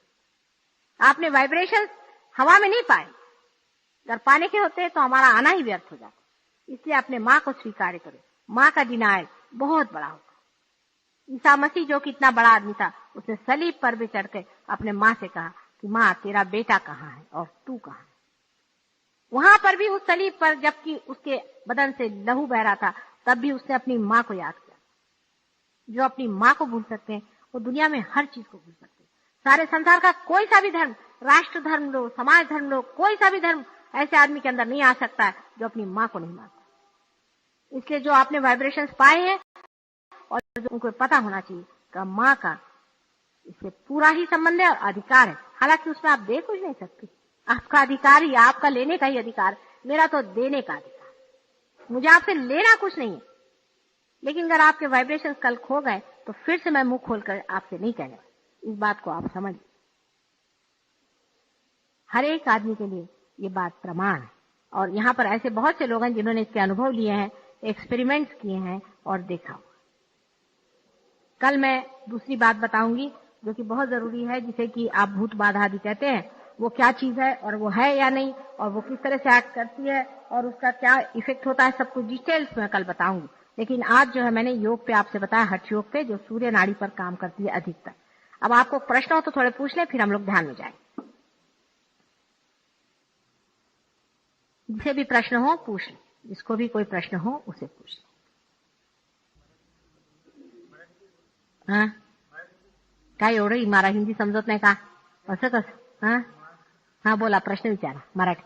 आपने वाइब्रेशन हवा में नहीं पाए, अगर पाने के होते तो हमारा आना ही व्यर्थ हो जाता। इसलिए अपने माँ को स्वीकार करो। माँ का डिनायल बहुत बड़ा होता है। ईसा मसीह जो कि इतना बड़ा आदमी था, उसने सलीब पर भी चढ़ के अपने माँ से कहा कि माँ तेरा बेटा कहाँ है और तू कहाँ है। वहां पर भी उस सलीब पर जबकि उसके बदन से लहू बह रहा था, तब भी उसने अपनी माँ को याद किया। जो अपनी माँ को भूल सकते हैं वो दुनिया में हर चीज को भूल सकते हैं। सारे संसार का कोई सा भी धर्म, राष्ट्र धर्म लो, समाज धर्म लो, कोई सा भी धर्म ऐसे आदमी के अंदर नहीं आ सकता है जो अपनी माँ को नहीं मानता। इसलिए जो आपने वाइब्रेशंस पाए हैं और जो उनको पता होना चाहिए कि माँ का इससे पूरा ही संबंध है और अधिकार है। हालांकि उसमें आप दे कुछ नहीं सकते, आपका अधिकार ही, आपका लेने का ही अधिकार, मेरा तो देने का अधिकार। मुझे आपसे लेना कुछ नहीं है। लेकिन अगर आपके वाइब्रेशंस कल खो गए तो फिर से मैं मुंह खोलकर आपसे नहीं कहने वाली। इस बात को आप समझिए। हर एक आदमी के लिए ये बात प्रमाण है, और यहाँ पर ऐसे बहुत से लोग हैं जिन्होंने इसके अनुभव लिए हैं, एक्सपेरिमेंट्स किए हैं और देखा। कल मैं दूसरी बात बताऊंगी जो कि बहुत जरूरी है, जिसे कि आप भूत बाधा आदि कहते हैं। वो क्या चीज है और वो है या नहीं, और वो किस तरह से एक्ट करती है और उसका क्या इफेक्ट होता है, सब कुछ डिटेल्स में कल बताऊंगी। लेकिन आज जो है मैंने योग पे आपसे बताया, हठ योग पे, जो सूर्य नाड़ी पर काम करती है अधिकतर। अब आपको प्रश्न हो तो थोड़े पूछ लें, फिर हम लोग ध्यान में जाएं। जिसे भी प्रश्न हो पूछ लें, जिसको भी कोई प्रश्न हो उसे पूछ लें। हाँ, काय एवढं मला हिंदी समजत नाही का? असं कसं? हा हा, बोला, प्रश्न विचारा मराठी.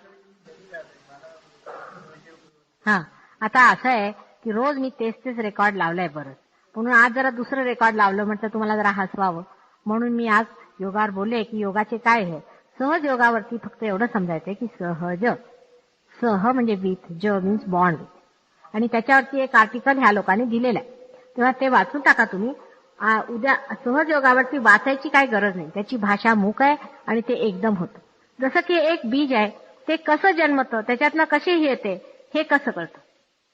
हा, आता असं आहे की रोज मी तेच रेकॉर्ड लावलंय बरंच, म्हणून आज जरा दुसरं रेकॉर्ड लावलं, म्हटलं तुम्हाला जरा हसवावं, म्हणून मी आज योगावर बोलले की योगाचे काय आहे. सहज योगावरती फक्त एवढं समजायचंय की सहज, सह म्हणजे विथ, ज मीन्स बॉन्ड, आणि त्याच्यावरती एक आर्टिकल ह्या लोकांनी दिलेलं आहे, तेव्हा ते वाचून टाका तुम्ही. उद्या सहज योगावरती वाचायची काही गरज नाही, त्याची भाषा मूक आहे आणि ते एकदम होतं. जसं की एक बीज आहे, ते कसं जन्मतं, त्याच्यातनं कशी येते हे कसं कळतं,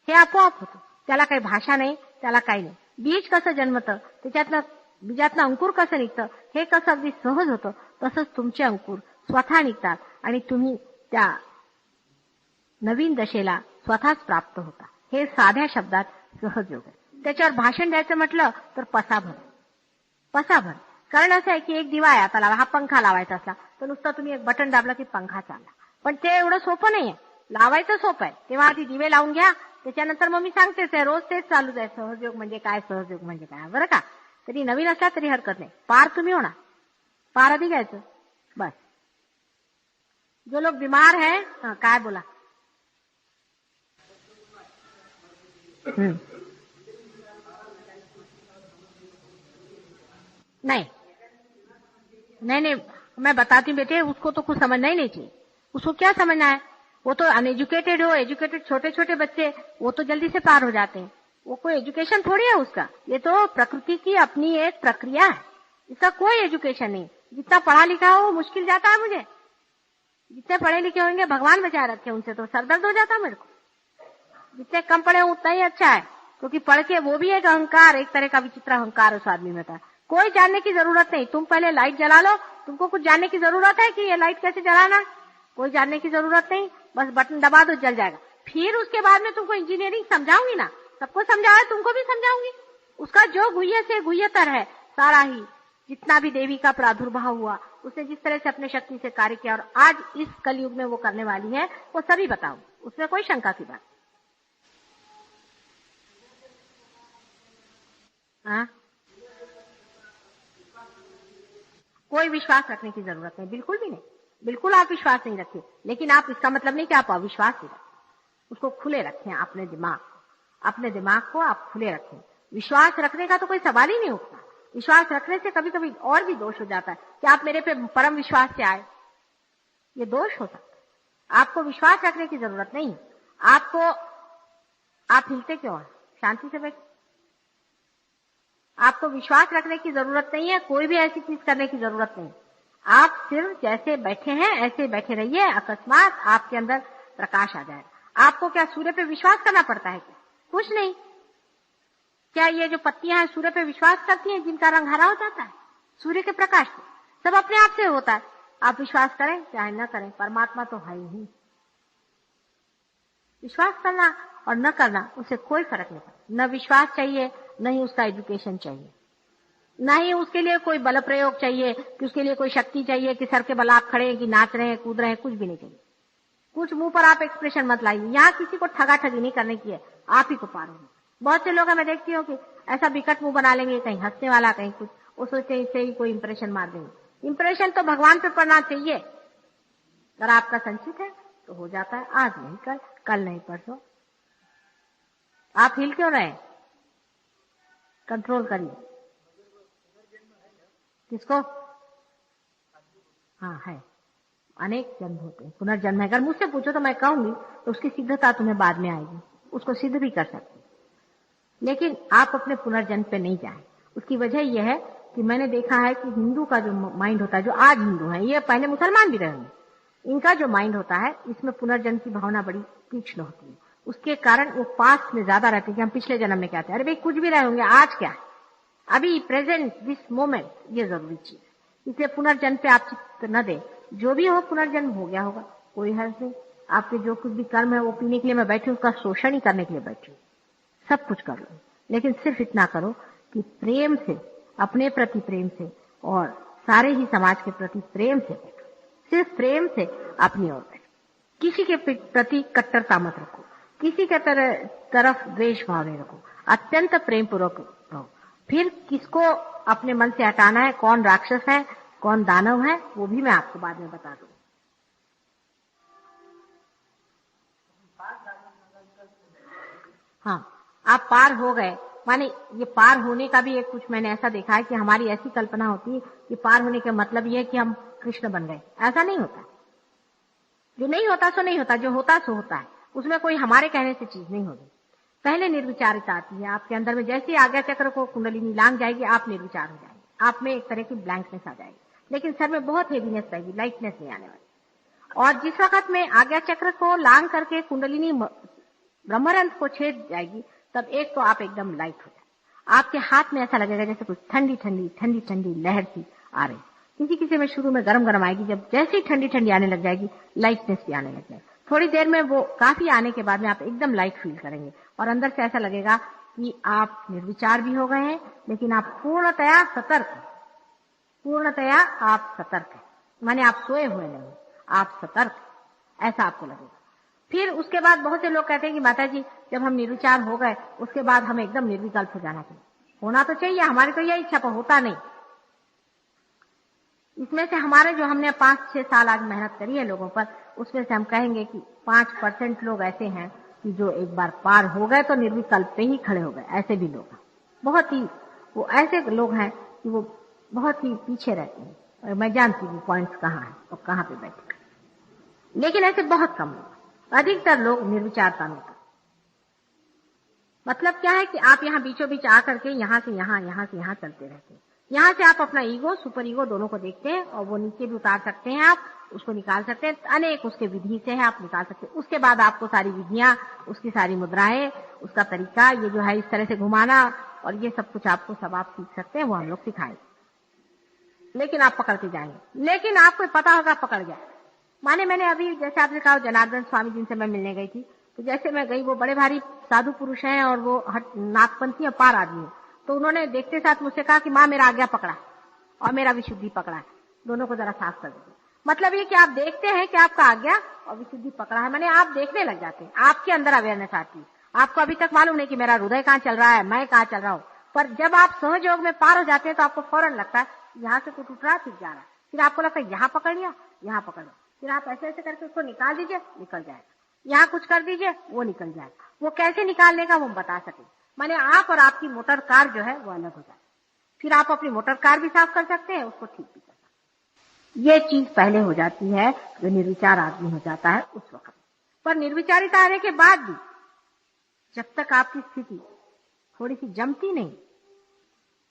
हे आपोआप होतं. त्याला काही भाषा नाही, त्याला काही नाही. बीज कसं जन्मतं, त्याच्यातनं बीजातनं अंकुर कसं निघतं, हे कसं अगदी सहज होतं, तसंच तुमचे अंकुर स्वतः निघतात आणि तुम्ही त्या नवीन दशेला स्वतःच प्राप्त होता. हे साध्या शब्दात सहज योग आहे. त्याच्यावर भाषण द्यायचं म्हटलं तर पसाभर. कारण असं आहे की एक दिवा आहे, आता हा पंखा लावायचा असला तर नुसतं तुम्ही एक बटन दाबलं की पंखा चालला, पण ते एवढं सोपं नाहीये. लावायचं सोपं आहे, तेव्हा आधी दिवे लावून घ्या, त्याच्यानंतर मग मी सांगतेच आहे, रोज तेच चालूच आहे, सहजयोग म्हणजे काय, सहजयोग म्हणजे काय, बरं का. तरी नवीन असला तरी हरकत नाही, पार तुम्ही होणार, पार आधी घ्यायचं बस. जो लोग बीमार है, काय बोला. नहीं नहीं नहीं, मैं बताती हूँ बेटे, उसको तो कुछ समझना ही नहीं चाहिए. उसको क्या समझना है, वो तो अनएजुकेटेड हो. एजुकेटेड छोटे छोटे बच्चे वो तो जल्दी से पार हो जाते हैं, वो कोई एजुकेशन थोड़ी है उसका. ये तो प्रकृति की अपनी एक प्रक्रिया है, इसका कोई एजुकेशन नहीं. जितना पढ़ा लिखा हो वो मुश्किल जाता है मुझे. जितने पढ़े लिखे होंगे भगवान बचा रखे, उनसे तो सरदर्द हो जाता मेरे को. जितने कम पढ़े उतना ही अच्छा है, क्योंकि पढ़ के वो भी एक अहंकार, एक तरह का विचित्र अहंकार उस आदमी में था. कोई जानने की जरूरत नहीं. तुम पहले लाइट जला लो, तुमको कुछ जानने की जरूरत है कि ये लाइट कैसे जलाना, कोई जानने की जरूरत नहीं. बस बटन दबा दो, जल जाएगा. फिर उसके बाद में तुमको इंजीनियरिंग समझाऊंगी ना, सबको समझाया, तुमको भी समझाऊंगी. उसका जो गुह्य से गुह्यतर है सारा ही, जितना भी देवी का प्रादुर्भाव हुआ, उसने जिस तरह से अपने शक्ति से कार्य किया और आज इस कलयुग में वो करने वाली है, वो सभी बताऊं, उसमें कोई शंका की बात. हाँ, कोई विश्वास रखने की जरूरत नहीं, बिल्कुल भी नहीं. बिल्कुल आप विश्वास नहीं रखिए, लेकिन आप, इसका मतलब नहीं कि आप अविश्वास ही रखें. उसको खुले रखें, अपने दिमाग को आप खुले रखें. विश्वास रखने का तो कोई सवाल ही नहीं उठता. विश्वास रखने से कभी कभी और भी दोष हो जाता है कि आप मेरे पे परम विश्वास से आए, ये दोष हो सकता है. आपको विश्वास रखने की जरूरत नहीं. आप हिलते क्यों हैं, शांति से बैठ. आपको विश्वास रखने की जरूरत नहीं है, कोई भी ऐसी चीज करने की जरूरत नहीं. आप सिर्फ जैसे बैठे हैं ऐसे बैठे रहिए, अकस्मात आपके अंदर प्रकाश आ जाएगा. आपको क्या सूर्य पे विश्वास करना पड़ता है क्या, कुछ नहीं. क्या ये जो पत्तियां हैं सूर्य पे विश्वास करती हैं, जिनका रंग हरा हो जाता है सूर्य के प्रकाश से, सब अपने आप से होता है. आप विश्वास करें चाहे न करें, परमात्मा तो है ही. विश्वास करना और न करना उससे कोई फर्क नहीं पड़ता. न विश्वास चाहिए, न ही उसका एजुकेशन चाहिए, न ही उसके लिए कोई बल प्रयोग चाहिए, कि उसके लिए कोई शक्ति चाहिए कि सर के बल आप खड़े हैं कि नाच रहे हैं कूद रहे हैं, कुछ भी नहीं चाहिए. कुछ मुंह पर आप एक्सप्रेशन मत लाइए. यहाँ किसी को ठगा ठगी नहीं करने की है, आप ही को पार होना. बहुत से लोग मैं देखती हूँ कि ऐसा विकट मुंह बना लेंगे, कहीं हंसने वाला कहीं कुछ, वो सोचते हैं इससे ही कोई इंप्रेशन मार देंगे. इंप्रेशन तो भगवान पे पड़ना चाहिए. अगर आपका संचित है तो हो जाता है, आज नहीं कल नहीं परसों. आप हिल क्यों रहे, कंट्रोल करिए. किसको, हाँ है, अनेक जन्म होते हैं, पुनर्जन्म है. अगर मुझसे पूछो तो मैं कहूंगी तो उसकी सिद्धता तुम्हें बाद में आएगी, उसको सिद्ध भी कर सकते. लेकिन आप अपने पुनर्जन्म पे नहीं जाए. उसकी वजह यह है कि मैंने देखा है कि हिंदू का जो माइंड होता है, जो आज हिंदू है, ये पहले मुसलमान भी रहे हैं, इनका जो माइंड होता है इसमें पुनर्जन्म की भावना बड़ी तीक्ष्ण होती है. उसके कारण वो पास्ट में ज्यादा रहते हैं कि हम पिछले जन्म में क्या थे. अरे भाई कुछ भी रहे होंगे, आज क्या है, अभी प्रेजेंट दिस मोमेंट, ये जरूरी चीज. इसलिए पुनर्जन्म पे आप चित्त न दे. जो भी हो पुनर्जन्म हो गया होगा, कोई हर्ज नहीं. आपके जो कुछ भी कर्म है वो पीने के लिए मैं बैठी हूँ, उसका शोषण ही करने के लिए बैठी हूँ. सब कुछ कर लो, लेकिन सिर्फ इतना करो कि प्रेम से, अपने प्रति प्रेम से और सारे ही समाज के प्रति प्रेम से, सिर्फ प्रेम से अपनी ओर बैठो। किसी के प्रति कट्टरता मत रखो, किसी के तरफ द्वेष भाव नहीं रखो, अत्यंत प्रेम पूर्वक रहो। फिर किसको अपने मन से हटाना है, कौन राक्षस है कौन दानव है, वो भी मैं आपको बाद में बता दूं। हाँ, आप पार हो गए, माने ये पार होने का भी एक कुछ मैंने ऐसा देखा है कि हमारी ऐसी कल्पना होती है कि पार होने का मतलब ये है कि हम कृष्ण बन गए। ऐसा नहीं होता। जो नहीं होता सो नहीं होता, जो होता सो होता है। उसमें कोई हमारे कहने से चीज नहीं होगी। पहले निर्विचारिता आती है आपके अंदर में। जैसे आज्ञा चक्र को कुंडलिनी लांग जाएगी, आप निर्विचार हो जाएंगे, आप में एक तरह की ब्लैंकनेस आ जाएगी, लेकिन सर में बहुत हेवीनेस रहेगी, लाइटनेस नहीं आने वाली। और जिस वक्त में आज्ञा चक्र को लांग करके कुंडलिनी ब्रह्मरंध्र को छेद जाएगी, तब एक तो आप एकदम लाइट हो जाए। आपके हाथ में ऐसा लगेगा जैसे कुछ ठंडी ठंडी ठंडी ठंडी लहर सी आ रही। किसी किसी में शुरू में गरम गरम आएगी, जब जैसे ही ठंडी ठंडी आने लग जाएगी, लाइटनेस भी आने लग जाएगी। थोड़ी देर में वो काफी आने के बाद में आप एकदम लाइट फील करेंगे और अंदर से ऐसा लगेगा कि आप निर्विचार भी हो गए हैं, लेकिन आप पूर्णतया सतर्क हैं। पूर्णतया आप सतर्क हैं, माने आप सोए हुए नहीं, आप सतर्क, ऐसा आपको लगेगा। फिर उसके बाद बहुत से लोग कहते हैं कि माता जी जब हम निर्विचार हो गए उसके बाद हमें एकदम निर्विकल्प हो जाना चाहिए। होना तो चाहिए, हमारी तो यही इच्छा, पर होता नहीं। इसमें से हमारे जो हमने 5-6 साल आज मेहनत करी है लोगों पर, उसमें से हम कहेंगे कि 5% लोग ऐसे हैं कि जो एक बार पार हो गए तो निर्विकल्प पे ही खड़े हो गए। ऐसे भी लोग हैं, बहुत ही वो ऐसे लोग हैं कि वो बहुत ही पीछे रहते हैं, और मैं जानती हूँ पॉइंट्स कहाँ है और कहाँ पे बैठे, लेकिन ऐसे बहुत कम लोग। अधिकतर लोग निर्विचारता में। मतलब क्या है कि आप यहाँ बीचों बीच आकर के यहाँ से यहाँ चलते रहते हैं। यहाँ से आप अपना ईगो, सुपर ईगो दोनों को देखते हैं, और वो नीचे भी उतार सकते हैं, आप उसको निकाल सकते हैं। अनेक उसके विधि से है, आप निकाल सकते हैं। उसके बाद आपको सारी विधियां, उसकी सारी मुद्राएं, उसका तरीका, ये जो है इस तरह से घुमाना और ये सब कुछ आपको सब आप सीख सकते हैं, वो हम लोग सिखाएंगे। लेकिन आप पकड़ते जाएंगे, लेकिन आपको पता होगा पकड़ गया। माने मैंने अभी जैसे आपने कहा जनार्दन स्वामी जिनसे मैं मिलने गई थी, तो जैसे मैं गई, वो बड़े भारी साधु पुरुष हैं और वो नागपंथी और पार आदमी है। तो उन्होंने देखते साथ मुझसे कहा कि माँ मेरा आज्ञा पकड़ा और मेरा विशुद्धि पकड़ा है, दोनों को जरा साफ कर दीजिए। मतलब ये कि आप देखते हैं कि आपका आज्ञा और विशुद्धि पकड़ा है, माने आप देखने लग जाते हैं, आपके अंदर अवेयरनेस आती है। आपको अभी तक मालूम नहीं कि मेरा हृदय कहाँ चल रहा है, मैं कहाँ चल रहा हूँ, पर जब आप सहयोग में पार हो जाते हैं तो आपको फौरन लगता है यहाँ से कुछ उठ रहा है, फिर जा रहा है, फिर आपको लगता है यहाँ पकड़ लिया, यहाँ पकड़ लिया, फिर आप ऐसे ऐसे करके उसको निकाल दीजिए, निकल जाएगा। यहाँ कुछ कर दीजिए, वो निकल जाएगा। वो कैसे निकालने का वो बता सके, माने आप और आपकी मोटर कार जो है वो अलग हो जाए। फिर आप अपनी मोटर कार भी साफ कर सकते हैं, उसको ठीक भी कर सकते हैं। ये चीज पहले हो जाती है जो निर्विचार आदमी हो जाता है उस वक्त। पर निर्विचारिता आने के बाद भी जब तक आपकी स्थिति थोड़ी सी जमती नहीं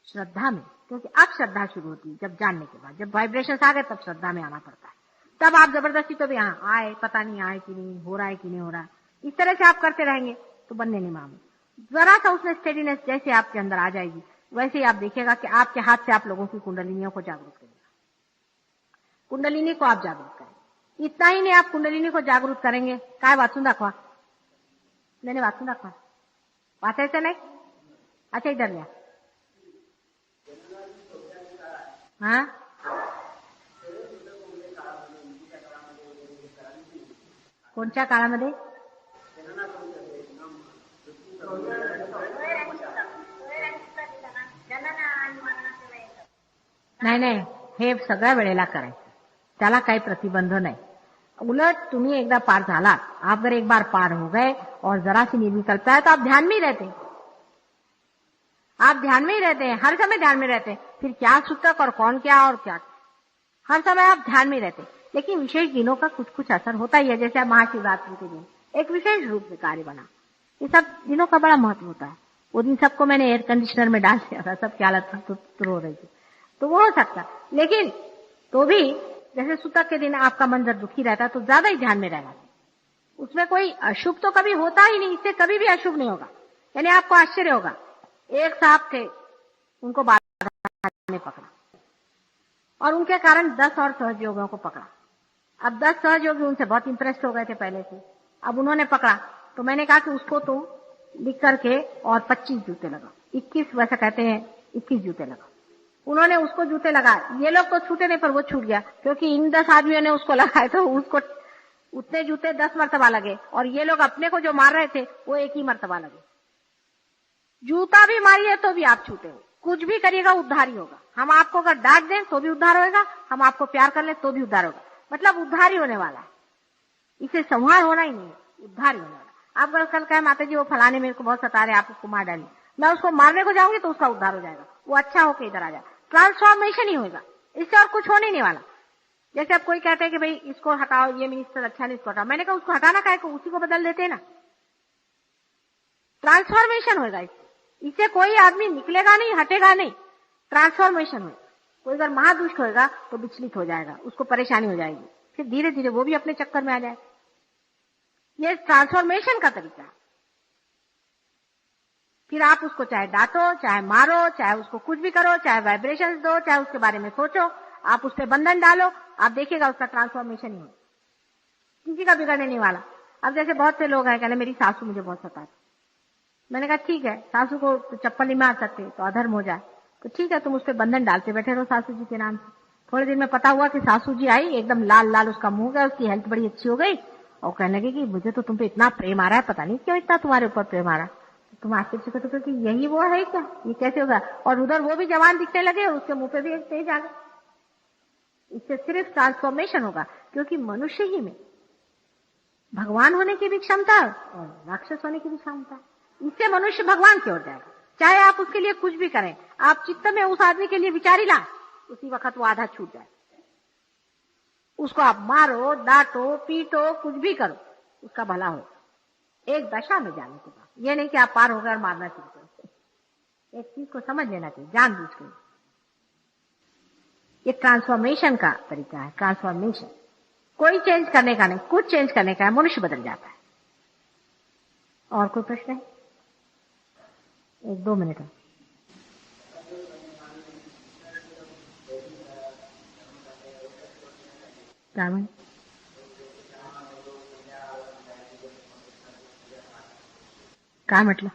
श्रद्धा में, क्योंकि अब श्रद्धा शुरू होती है जब जानने के बाद, जब वाइब्रेशंस आ गए तब श्रद्धा में आना पड़ता है। तब आप जबरदस्ती तो भी यहाँ आए, पता नहीं आए कि नहीं, हो रहा है कि नहीं हो रहा, इस तरह से आप करते रहेंगे तो बनने नहीं मामले। जरा सा उसमें स्टेडीनेस जैसे आपके अंदर आ जाएगी, वैसे ही आप देखिएगा कि आपके हाथ से आप लोगों की कुंडलिनियों को जागरूक करेंगे। कुंडलिनी को आप जागरूक करें। इतना ही नहीं, आप कुंडलिनी को जागरूक करेंगे। काय वाचून दाखवा, मैंने वाचून दाखवा, वाचायचं नाही, अच्छा इधर लिया। हाँ कोणत्या काळामध्ये? नाही, हे सगळ्या वेळेला करायचं, त्याला काही प्रतिबंध नाही। उलट तुम्ही एकदा पार झाला, आप अगर एक बार पार हो गए और जरा सी निर्विकल्पता है तो आप ध्यान में ही रहते हैं, आप ध्यान में ही रहते हैं, हर समय ध्यान में रहते हैं। फिर क्या सूतक और कौन क्या और क्या, हर समय आप ध्यान में रहते हैं। लेकिन विशेष दिनों का कुछ कुछ असर होता ही है, जैसे महाशिवरात्रि के दिन एक विशेष रूप में कार्य बना। ये सब दिनों का बड़ा महत्व होता है। वो दिन सबको मैंने एयर कंडीशनर में डाल दिया था, सबकी हालत रो रही थी, तो वो हो सकता। लेकिन तो भी जैसे सूतक के दिन आपका मन जब दुखी रहता है तो ज्यादा ही ध्यान में रहना, उसमें कोई अशुभ तो कभी होता ही नहीं, इससे कभी भी अशुभ नहीं होगा। यानी आपको आश्चर्य होगा, एक साहब थे, उनको बाधा ने पकड़ा और उनके कारण 10 और सहयोगियों को पकड़ा। अब 10 सहयोगी उनसे बहुत इंप्रेस्ड हो गए थे पहले से, अब उन्होंने पकड़ा तो मैंने कहा कि उसको तुम लिख करके और 25 जूते लगाओ, 21 वैसा कहते हैं, 21 जूते लगाओ। उन्होंने उसको जूते लगाए, ये लोग तो छूटे नहीं पर वो छूट गया, क्योंकि इन 10 आदमियों ने उसको लगाए तो उसको उतने जूते 10 मरतबा लगे, और ये लोग अपने को जो मार रहे थे वो एक ही मरतबा लगे। जूता भी मारिए तो भी आप छूटे हो, कुछ भी करिएगा उद्धार ही होगा। हम आपको अगर डांट दें तो भी उद्धार होगा, हम आपको प्यार कर ले तो भी उद्धार होगा, मतलब उद्धार ही होने वाला है। इसे संहार होना ही नहीं, उद्धार ही होने वाला। आप अगर कल कहे माता जी वो फलाने मेरे को बहुत सता रहे, आप उसको मार डालिए, मैं उसको मारने को जाऊंगी तो उसका उद्धार हो जाएगा, वो अच्छा होकर इधर आ जाए, ट्रांसफॉर्मेशन ही होगा, इससे और कुछ होने नहीं वाला। जैसे आप कोई कहते हैं कि भाई इसको हटाओ, ये मिनिस्टर अच्छा नहीं, इसको हटाओ, मैंने कहा उसको हटाना का है, उसी को बदल देते ना, ट्रांसफॉर्मेशन होगा। इससे कोई आदमी निकलेगा नहीं, हटेगा नहीं, ट्रांसफॉर्मेशन होगा। कोई अगर महादुष्ट होगा तो विचलित हो जाएगा, उसको परेशानी हो जाएगी, फिर धीरे धीरे वो भी अपने चक्कर में आ जाए। ये ट्रांसफॉर्मेशन का तरीका है। फिर आप उसको चाहे डांटो, चाहे मारो, चाहे उसको कुछ भी करो, चाहे वाइब्रेशंस दो, चाहे उसके बारे में सोचो, आप उस पर बंधन डालो, आप देखिएगा उसका ट्रांसफॉर्मेशन ही हो, किसी का बिगड़ने नहीं वाला। अब जैसे बहुत से लोग हैं, कहने मेरी सासू मुझे बहुत सताती, मैंने कहा ठीक है, सासू को तो चप्पल नहीं मार सकते तो अधर्म हो जाए, तो ठीक है तुम उस पर बंधन डालते बैठे रहो सासू जी के नाम से। थोड़े दिन में पता हुआ कि सासू जी आई, एकदम लाल लाल उसका मुंह गया, उसकी हेल्थ बड़ी अच्छी हो गई, और कहने लगी कि मुझे तो तुम पे इतना प्रेम आ रहा है, पता नहीं क्यों इतना तुम्हारे ऊपर प्रेम आ रहा है। तुम आश्चर्य से कहते कि यही वो है क्या, ये कैसे होगा, और उधर वो भी जवान दिखने लगे और उसके मुंह पे भी एक तेज आ गया। इससे सिर्फ ट्रांसफॉर्मेशन होगा, क्योंकि मनुष्य ही में भगवान होने की भी क्षमता है और राक्षस होने की भी क्षमता है। इससे मनुष्य भगवान की ओर जाएगा, चाहे आप उसके लिए कुछ भी करें। आप चित्त में उस आदमी के लिए विचार ही ला, उसी वक्त वो आधा छूट जाए। उसको आप मारो, डांटो, पीटो, कुछ भी करो, उसका भला हो, एक दशा में जाने के बाद। ये नहीं कि आप पार हो गए और मारना शुरू करो। एक चीज को समझ लेना चाहिए जानबूझ के, ये ट्रांसफॉर्मेशन का तरीका है। ट्रांसफॉर्मेशन कोई चेंज करने का नहीं, कुछ चेंज करने का है, मनुष्य बदल जाता है। और कोई प्रश्न है? 1-2 मिनट है। काय म्हटलं?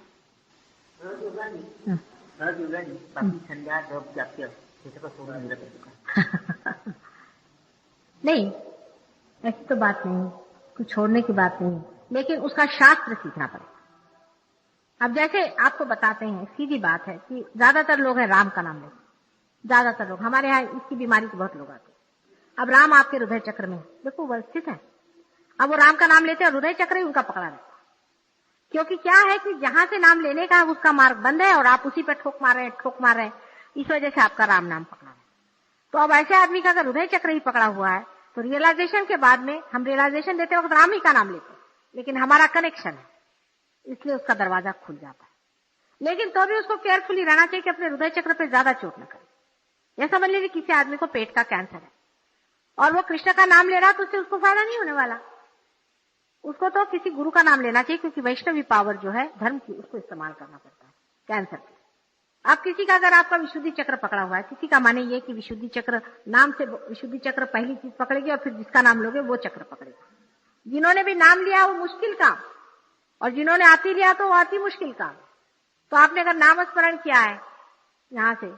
नहीं, ऐसी तो बात नहीं, कुछ छोड़ने की बात नहीं, लेकिन उसका शास्त्र सीखना पड़ेगा। अब जैसे आपको बताते हैं, सीधी बात है कि ज्यादातर लोग हैं राम का नाम लेते, ज्यादातर लोग हमारे यहाँ इसकी बीमारी से बहुत लोग आते हैं। अब राम आपके हृदय चक्र में देखो वो स्थित है, अब वो राम का नाम लेते हैं और हृदय चक्र ही उनका पकड़ा रहता है। क्योंकि क्या है कि जहां से नाम लेने का उसका मार्ग बंद है और आप उसी पर ठोक मार रहे हैं, इस वजह से आपका राम नाम पकड़ा है। तो अब ऐसे आदमी का अगर हृदय चक्र ही पकड़ा हुआ है तो रियलाइजेशन के बाद में हम रियलाइजेशन देते वक्त राम ही का नाम लेते हैं, लेकिन हमारा कनेक्शन है इसलिए उसका दरवाजा खुल जाता है। लेकिन तो भी उसको केयरफुली रहना चाहिए कि अपने हृदय चक्र पे ज्यादा चोट न करे। यह समझ लीजिए किसी आदमी को पेट का कैंसर है और वो कृष्ण का नाम ले रहा तो उससे उसको फायदा नहीं होने वाला, उसको तो किसी गुरु का नाम लेना चाहिए, क्योंकि वैष्णवी पावर जो है धर्म की उसको इस्तेमाल करना पड़ता है कैंसर के। आप किसी का अगर आपका विशुद्धि चक्र पकड़ा हुआ है, किसी का माने ये कि विशुद्धि चक्र नाम से विशुद्धि चक्र पहली चीज पकड़ेगी और फिर जिसका नाम लोगे वो चक्र पकड़ेगा। जिन्होंने भी नाम लिया वो मुश्किल काम, और जिन्होंने आती लिया तो वो आती मुश्किल काम। तो आपने अगर नाम स्मरण किया है यहां से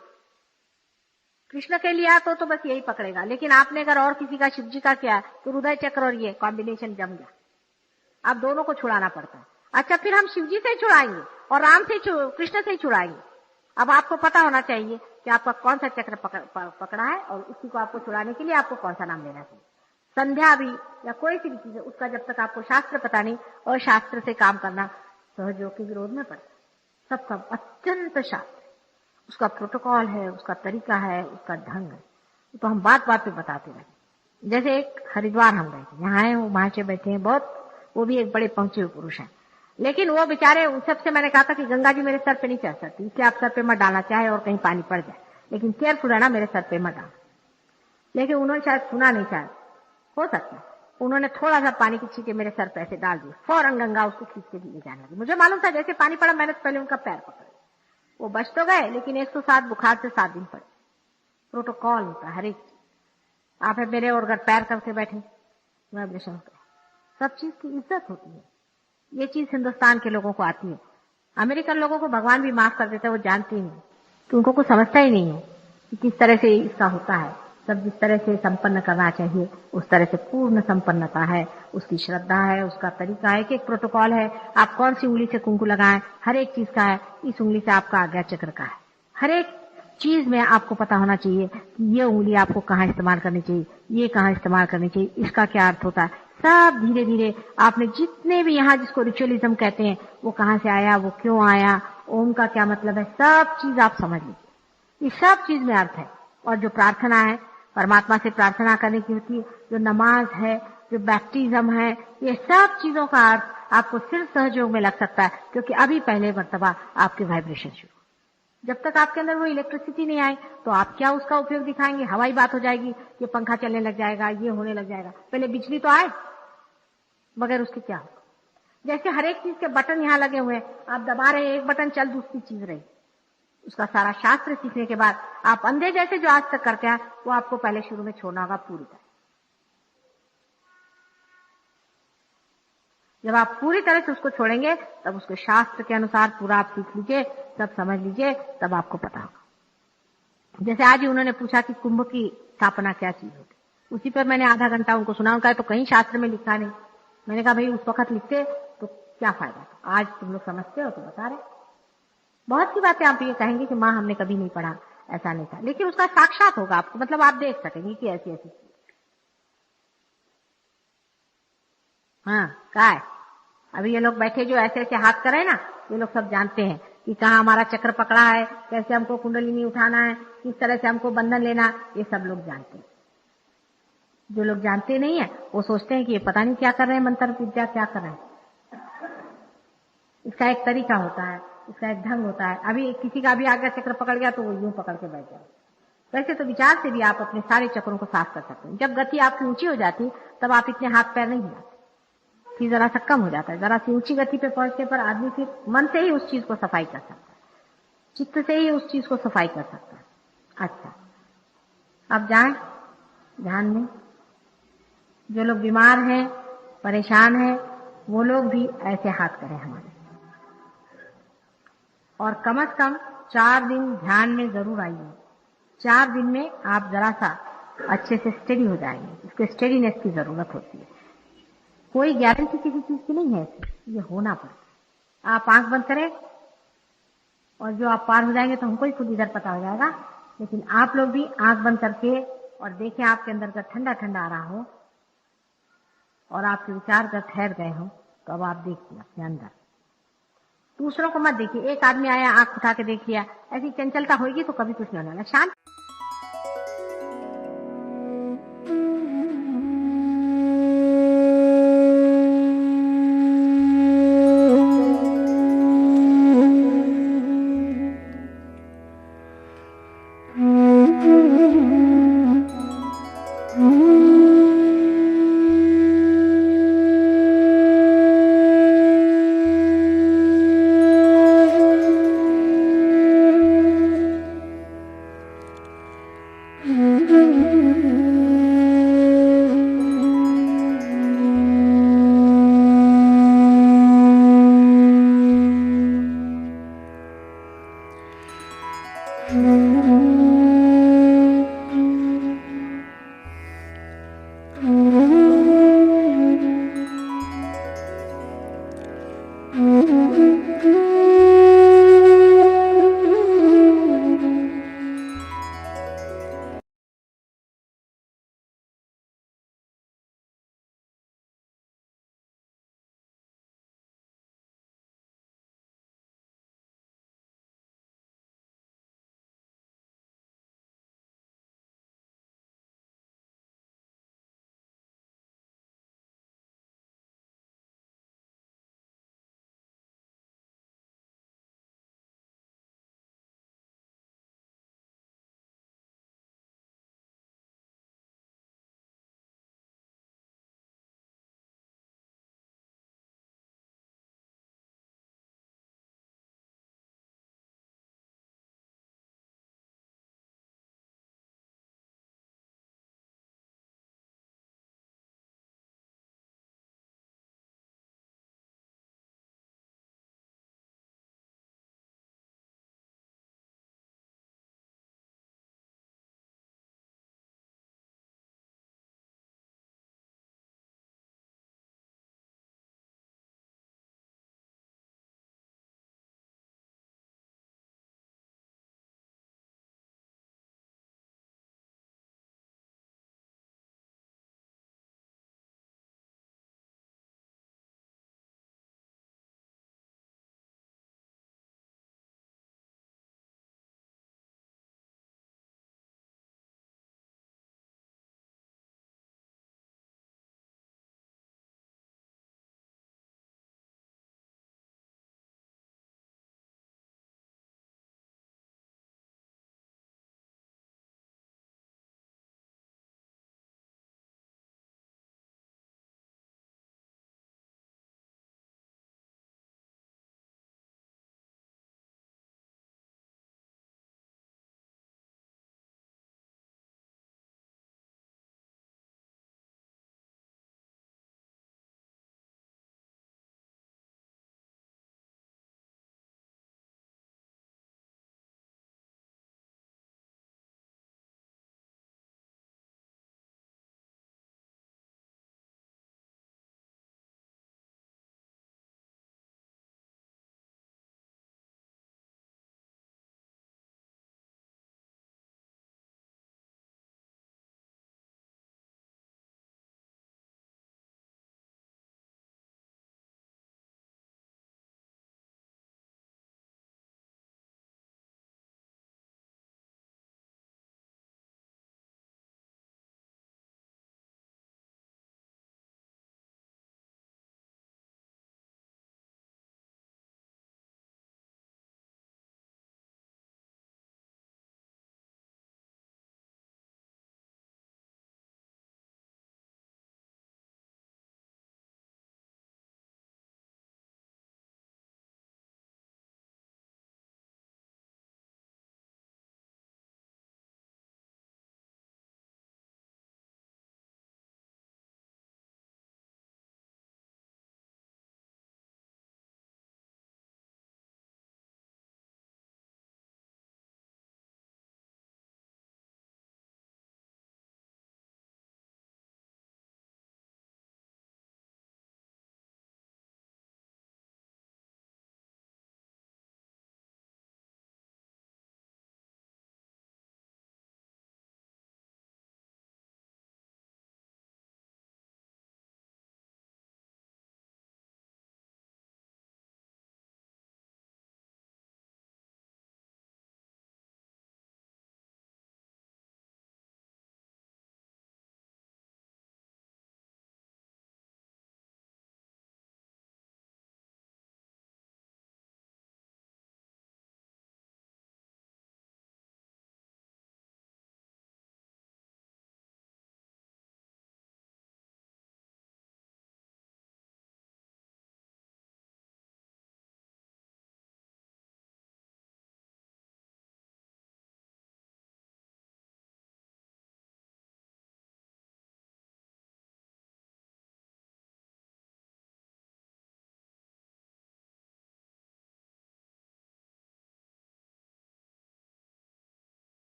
कृष्ण के लिया तो बस यही पकड़ेगा, लेकिन आपने अगर और किसी का शिव जी का किया तो हृदय चक्र और ये कॉम्बिनेशन जम गया, आप दोनों को छुड़ाना पड़ता है। अच्छा, फिर हम शिव जी से छुड़ाएंगे और राम से कृष्ण से छुड़ाएंगे। अब आपको पता होना चाहिए कि आपका कौन सा चक्र पकड़ा है और उसी को आपको छुड़ाने के लिए आपको कौन सा नाम लेना चाहिए। संध्या भी या कोई सी भी चीज है, उसका जब तक आपको शास्त्र पता नहीं और शास्त्र से काम करना सहयोग के विरोध में पड़ता है। सबका अत्यंत शास्त्र, उसका प्रोटोकॉल है, उसका तरीका है, उसका ढंग है, तो हम बात बात पे बताते रहे। जैसे एक हरिद्वार हम गए थे, यहाँ है वो महाशय बैठे हैं बहुत, वो भी एक बड़े पहुंचे हुए पुरुष हैं, लेकिन वो बेचारे उन सबसे मैंने कहा था कि गंगा जी मेरे सर पे नहीं चढ़ सकती, इसलिए आप सर पे मत डालना, चाहे और कहीं पानी पड़ जाए, लेकिन केयरफुल रहना, मेरे सर पे मत डालना। लेकिन उन्होंने शायद सुना नहीं, शायद हो सकता है उन्होंने थोड़ा सा पानी की छींटे मेरे सर पे ऐसे डाल दी, फौरन गंगा उसको खींच के ले जाने लगी। मुझे मालूम था जैसे पानी पड़ा, मैंने पहले उनका पैर पकड़ा, वो बच तो गए, लेकिन 107 बुखार से 7 दिन पड़े। प्रोटोकॉल होता है हर एक, आप है मेरे और अगर पैर करके बैठे वाइब्रेशन होता है, सब चीज की इज्जत होती है। ये चीज हिंदुस्तान के लोगों को आती है, अमेरिकन लोगों को भगवान भी माफ कर देते हैं, वो जानते ही नहीं कि उनको कुछ समझता ही नहीं है कि किस तरह से इसका होता है। सब जिस तरह से संपन्न करना चाहिए उस तरह से पूर्ण संपन्नता है, उसकी श्रद्धा है, उसका तरीका है, कि एक प्रोटोकॉल है। आप कौन सी उंगली से कुंकु लगाएं, हर एक चीज का है। इस उंगली से आपका आज्ञा चक्र का है। हर एक चीज में आपको पता होना चाहिए कि ये उंगली आपको कहाँ इस्तेमाल करनी चाहिए, ये कहाँ इस्तेमाल करनी चाहिए, इसका क्या अर्थ होता है। सब धीरे धीरे आपने जितने भी यहाँ जिसको रिचुअलिज्म कहते हैं, वो कहाँ से आया, वो क्यों आया, ओम का क्या मतलब है, सब चीज आप समझ लीजिए। इस सब चीज में अर्थ है। और जो प्रार्थना है, परमात्मा से प्रार्थना करने की होती है, जो नमाज है, जो बैप्टिज्म है, ये सब चीजों का अर्थ आपको सिर्फ सहयोग में लग सकता है, क्योंकि अभी पहले मर्तबा आपके वाइब्रेशन शुरू। जब तक आपके अंदर वो इलेक्ट्रिसिटी नहीं आई तो आप क्या उसका उपयोग दिखाएंगे। हवाई बात हो जाएगी, ये पंखा चलने लग जाएगा, ये होने लग जाएगा। पहले बिजली तो आए, मगर उसके क्या हो। जैसे हर एक चीज के बटन यहाँ लगे हुए हैं, आप दबा रहे हैं, एक बटन चल, दूसरी चीज रही। उसका सारा शास्त्र सीखने के बाद आप अंधे जैसे जो आज तक करते हैं, वो आपको पहले शुरू में छोड़ना होगा पूरी तरह। जब आप पूरी तरह से उसको छोड़ेंगे तब उसके शास्त्र के अनुसार पूरा आप सीख लीजिए, सब समझ लीजिए, तब आपको पता होगा। जैसे आज ही उन्होंने पूछा कि कुंभ की स्थापना क्या चीज होती, उसी पर मैंने आधा घंटा उनको सुना। उनका तो कहीं शास्त्र में लिखा नहीं। मैंने कहा भाई उस वक्त लिखते तो क्या फायदा, आज तुम लोग समझते हो तो बता रहे। बहुत सी बातें आप ये कहेंगे कि माँ हमने कभी नहीं पढ़ा, ऐसा नहीं था, लेकिन उसका साक्षात होगा आपको, मतलब आप देख सकेंगे कि ऐसी ऐसी। हाँ, क्या है, अभी ये लोग बैठे जो ऐसे ऐसे हाथ कर रहे हैं ना, ये लोग सब जानते हैं कि कहाँ हमारा चक्र पकड़ा है, कैसे हमको कुंडलिनी उठाना है, किस तरह से हमको बंधन लेना, ये सब लोग जानते हैं। जो लोग जानते नहीं है वो सोचते हैं कि ये पता नहीं क्या कर रहे हैं, मंत्र विद्या क्या कर रहे हैं। इसका एक तरीका होता है, इसका एक ढंग होता है। अभी किसी का भी आज्ञा चक्र पकड़ गया तो वो यूं पकड़ के बैठ जाए। वैसे तो विचार से भी आप अपने सारे चक्रों को साफ कर सकते हैं। जब गति आपकी ऊंची हो जाती तब आप इतने हाथ पैर नहीं हिलाते, फिर जरा सा कम हो जाता है। जरा सी ऊंची गति पे पहुंचने पर आदमी फिर मन से ही उस चीज को सफाई कर सकता है, चित्त से ही उस चीज को सफाई कर सकता है। अच्छा, अब जाएं ध्यान में। जो लोग बीमार हैं, परेशान हैं, वो लोग भी ऐसे हाथ करें हमारे, और कम से कम 4 दिन ध्यान में जरूर आइए। 4 दिन में आप जरा सा अच्छे से स्टेडी हो जाएंगे। इसको स्टेडीनेस की जरूरत होती है। कोई गारंटी किसी चीज की नहीं है, ये होना पड़ता। आप आंख बंद करें और जो आप पार हो जाएंगे तो हमको ही खुद इधर पता हो जाएगा। लेकिन आप लोग भी आंख बंद करके और देखें आपके अंदर का ठंडा ठंडा आ रहा हो और आपके विचार का ठहर गए हो, तो अब आप देखिए अपने अंदर। दूसरों को मत देखिए। एक आदमी आया, आंख उठा के देख लिया, ऐसी चंचलता होगी तो कभी कुछ नहीं होने वाला। शांत Mm-hmm.